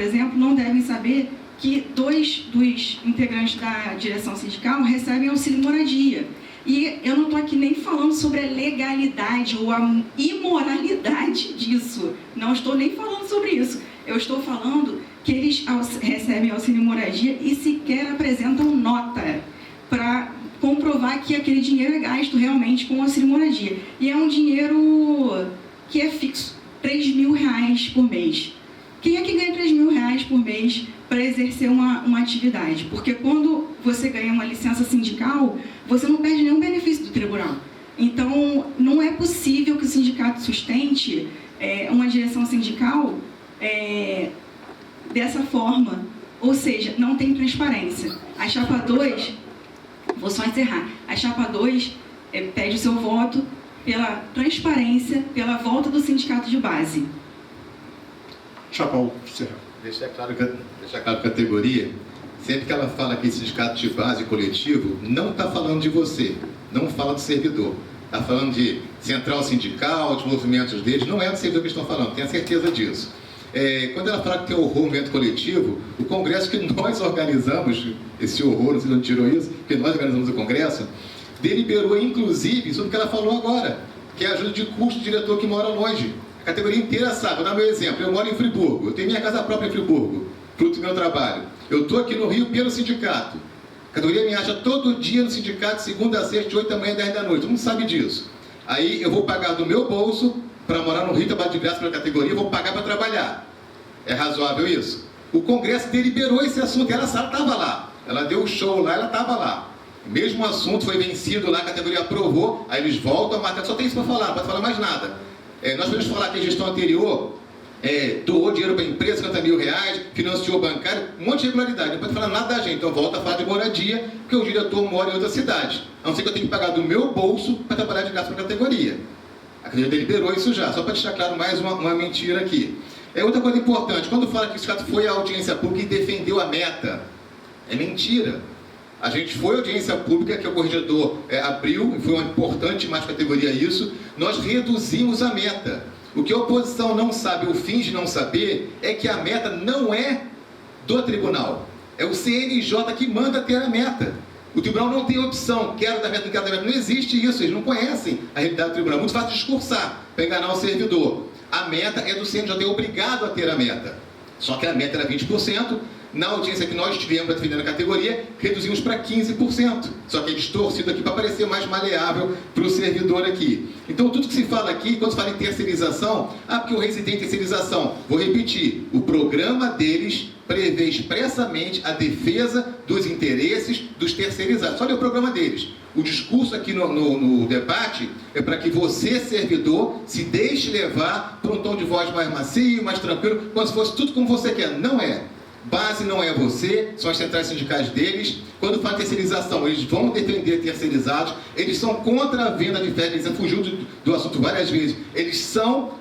exemplo, não devem saber que 2 dos integrantes da direção sindical recebem auxílio moradia. E eu não estou aqui nem falando sobre a legalidade ou a imoralidade disso. Não estou nem falando sobre isso. Eu estou falando que eles recebem auxílio moradia e sequer apresentam nota para comprovar que aquele dinheiro é gasto realmente com auxílio moradia. E é um dinheiro que é fixo, R$3.000 por mês. Quem é que ganha R$3.000 por mês para exercer uma atividade? Porque quando você ganha uma licença sindical, você não perde nenhum benefício do tribunal. Então, não é possível que o sindicato sustente uma direção sindical dessa forma. Ou seja, não tem transparência. A chapa 2, vou só encerrar, a chapa 2 pede o seu voto pela transparência, pela volta do sindicato de base. Chapa 1, Deixar claro que a categoria, sempre que ela fala que sindicato de base coletivo, não está falando de você, não fala do servidor. Está falando de central sindical, de movimentos deles, não é do servidor que estão falando, tenha certeza disso. Quando ela fala que tem horror movimento coletivo, o congresso que nós organizamos, esse horror, não sei de onde tirou isso, que nós organizamos o congresso, deliberou inclusive sobre o que ela falou agora, que é a ajuda de custo do diretor que mora longe. A categoria inteira sabe. Vou dar meu exemplo. Eu moro em Friburgo, eu tenho minha casa própria em Friburgo, fruto do meu trabalho. Eu estou aqui no Rio pelo sindicato. A categoria me acha todo dia no sindicato, segunda a sexta, de 8 da manhã, 10 da noite. Todo mundo sabe disso. Aí eu vou pagar do meu bolso para morar no Rio, trabalhar de graça pela categoria, vou pagar para trabalhar. É razoável isso? O Congresso deliberou esse assunto, ela estava lá. Ela deu o show lá, ela estava lá. O mesmo assunto foi vencido lá, a categoria aprovou, aí eles voltam a matéria. Só tem isso para falar, não pode falar mais nada. Nós podemos falar que a gestão anterior doou dinheiro para a empresa, R$50 mil, financiou o bancário, um monte de irregularidade. Não pode falar nada da gente, então volta a falar de moradia, porque o diretor mora em outra cidade. A não ser que eu tenha que pagar do meu bolso para trabalhar de graça para a categoria. A categoria deliberou isso já, só para deixar claro mais uma mentira aqui. Outra coisa importante, quando fala que o sindicato foi à audiência pública e defendeu a meta, é mentira. A gente foi à audiência pública, que o corregedor abriu, e foi uma importante mais categoria isso, nós reduzimos a meta. O que a oposição não sabe ou finge não saber é que a meta não é do tribunal. É o CNJ que manda ter a meta. O tribunal não tem opção, quero dar meta, não quero dar meta. Não existe isso, eles não conhecem a realidade do tribunal. É muito fácil discursar para enganar o servidor. A meta é do CNJ, é obrigado a ter a meta. Só que a meta era 20%, Na audiência que nós tivemos para defender a categoria, reduzimos para 15%. Só que é distorcido aqui para parecer mais maleável para o servidor aqui. Então, tudo que se fala aqui, quando se fala em terceirização, porque o Reis tem terceirização. Vou repetir, o programa deles prevê expressamente a defesa dos interesses dos terceirizados. Olha o programa deles. O discurso aqui no debate é para que você, servidor, se deixe levar por um tom de voz mais macio, mais tranquilo, como se fosse tudo como você quer. Não é. Base não é você, são as centrais sindicais deles. Quando fala terceirização, eles vão defender terceirizados, eles são contra a venda de férias, ele fugiu do assunto várias vezes, eles são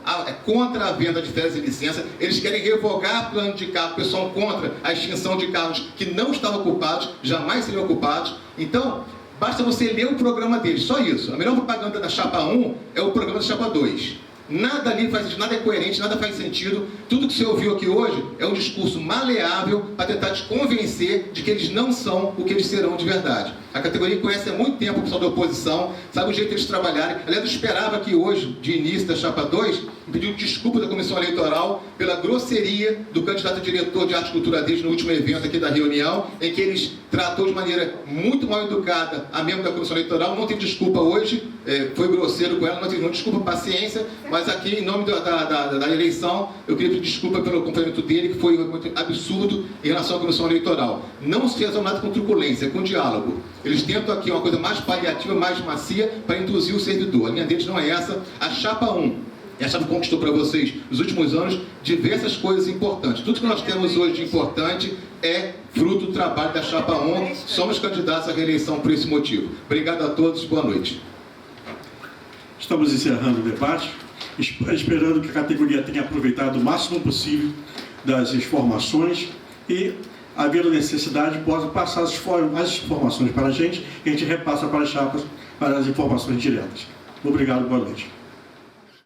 contra a venda de férias e licença, eles querem revogar plano de cargo, porque são contra a extinção de cargos que não estavam ocupados, jamais seriam ocupados. Então, basta você ler o programa deles, só isso. A melhor propaganda da chapa 1 é o programa da chapa 2. Nada ali faz sentido, nada é coerente, nada faz sentido. Tudo que você ouviu aqui hoje é um discurso maleável para tentar te convencer de que eles não são o que eles serão de verdade. A categoria conhece há muito tempo o pessoal da oposição, sabe o jeito deles trabalharem. Aliás, eu esperava que hoje, de início da chapa 2, pediu desculpa da comissão eleitoral pela grosseria do candidato a diretor de arte e cultura deles no último evento aqui da reunião, em que eles tratou de maneira muito mal educada a membro da comissão eleitoral. Não teve desculpa hoje, foi grosseiro com ela, não teve desculpa, paciência, mas aqui, em nome da eleição, eu queria pedir desculpa pelo cumprimento dele, que foi muito absurdo em relação à comissão eleitoral. Não se fez nada com truculência, com diálogo. Eles tentam aqui uma coisa mais paliativa, mais macia, para induzir o servidor. A linha deles não é essa. A chapa 1, e a chapa conquistou para vocês, nos últimos anos, diversas coisas importantes. Tudo que nós temos hoje de importante é fruto do trabalho da chapa 1. Somos candidatos à reeleição por esse motivo. Obrigado a todos, boa noite. Estamos encerrando o debate, esperando que a categoria tenha aproveitado o máximo possível das informações e, havendo necessidade, possa passar as informações para a gente e a gente repassa para as chapas, para as informações diretas. Obrigado, boa noite.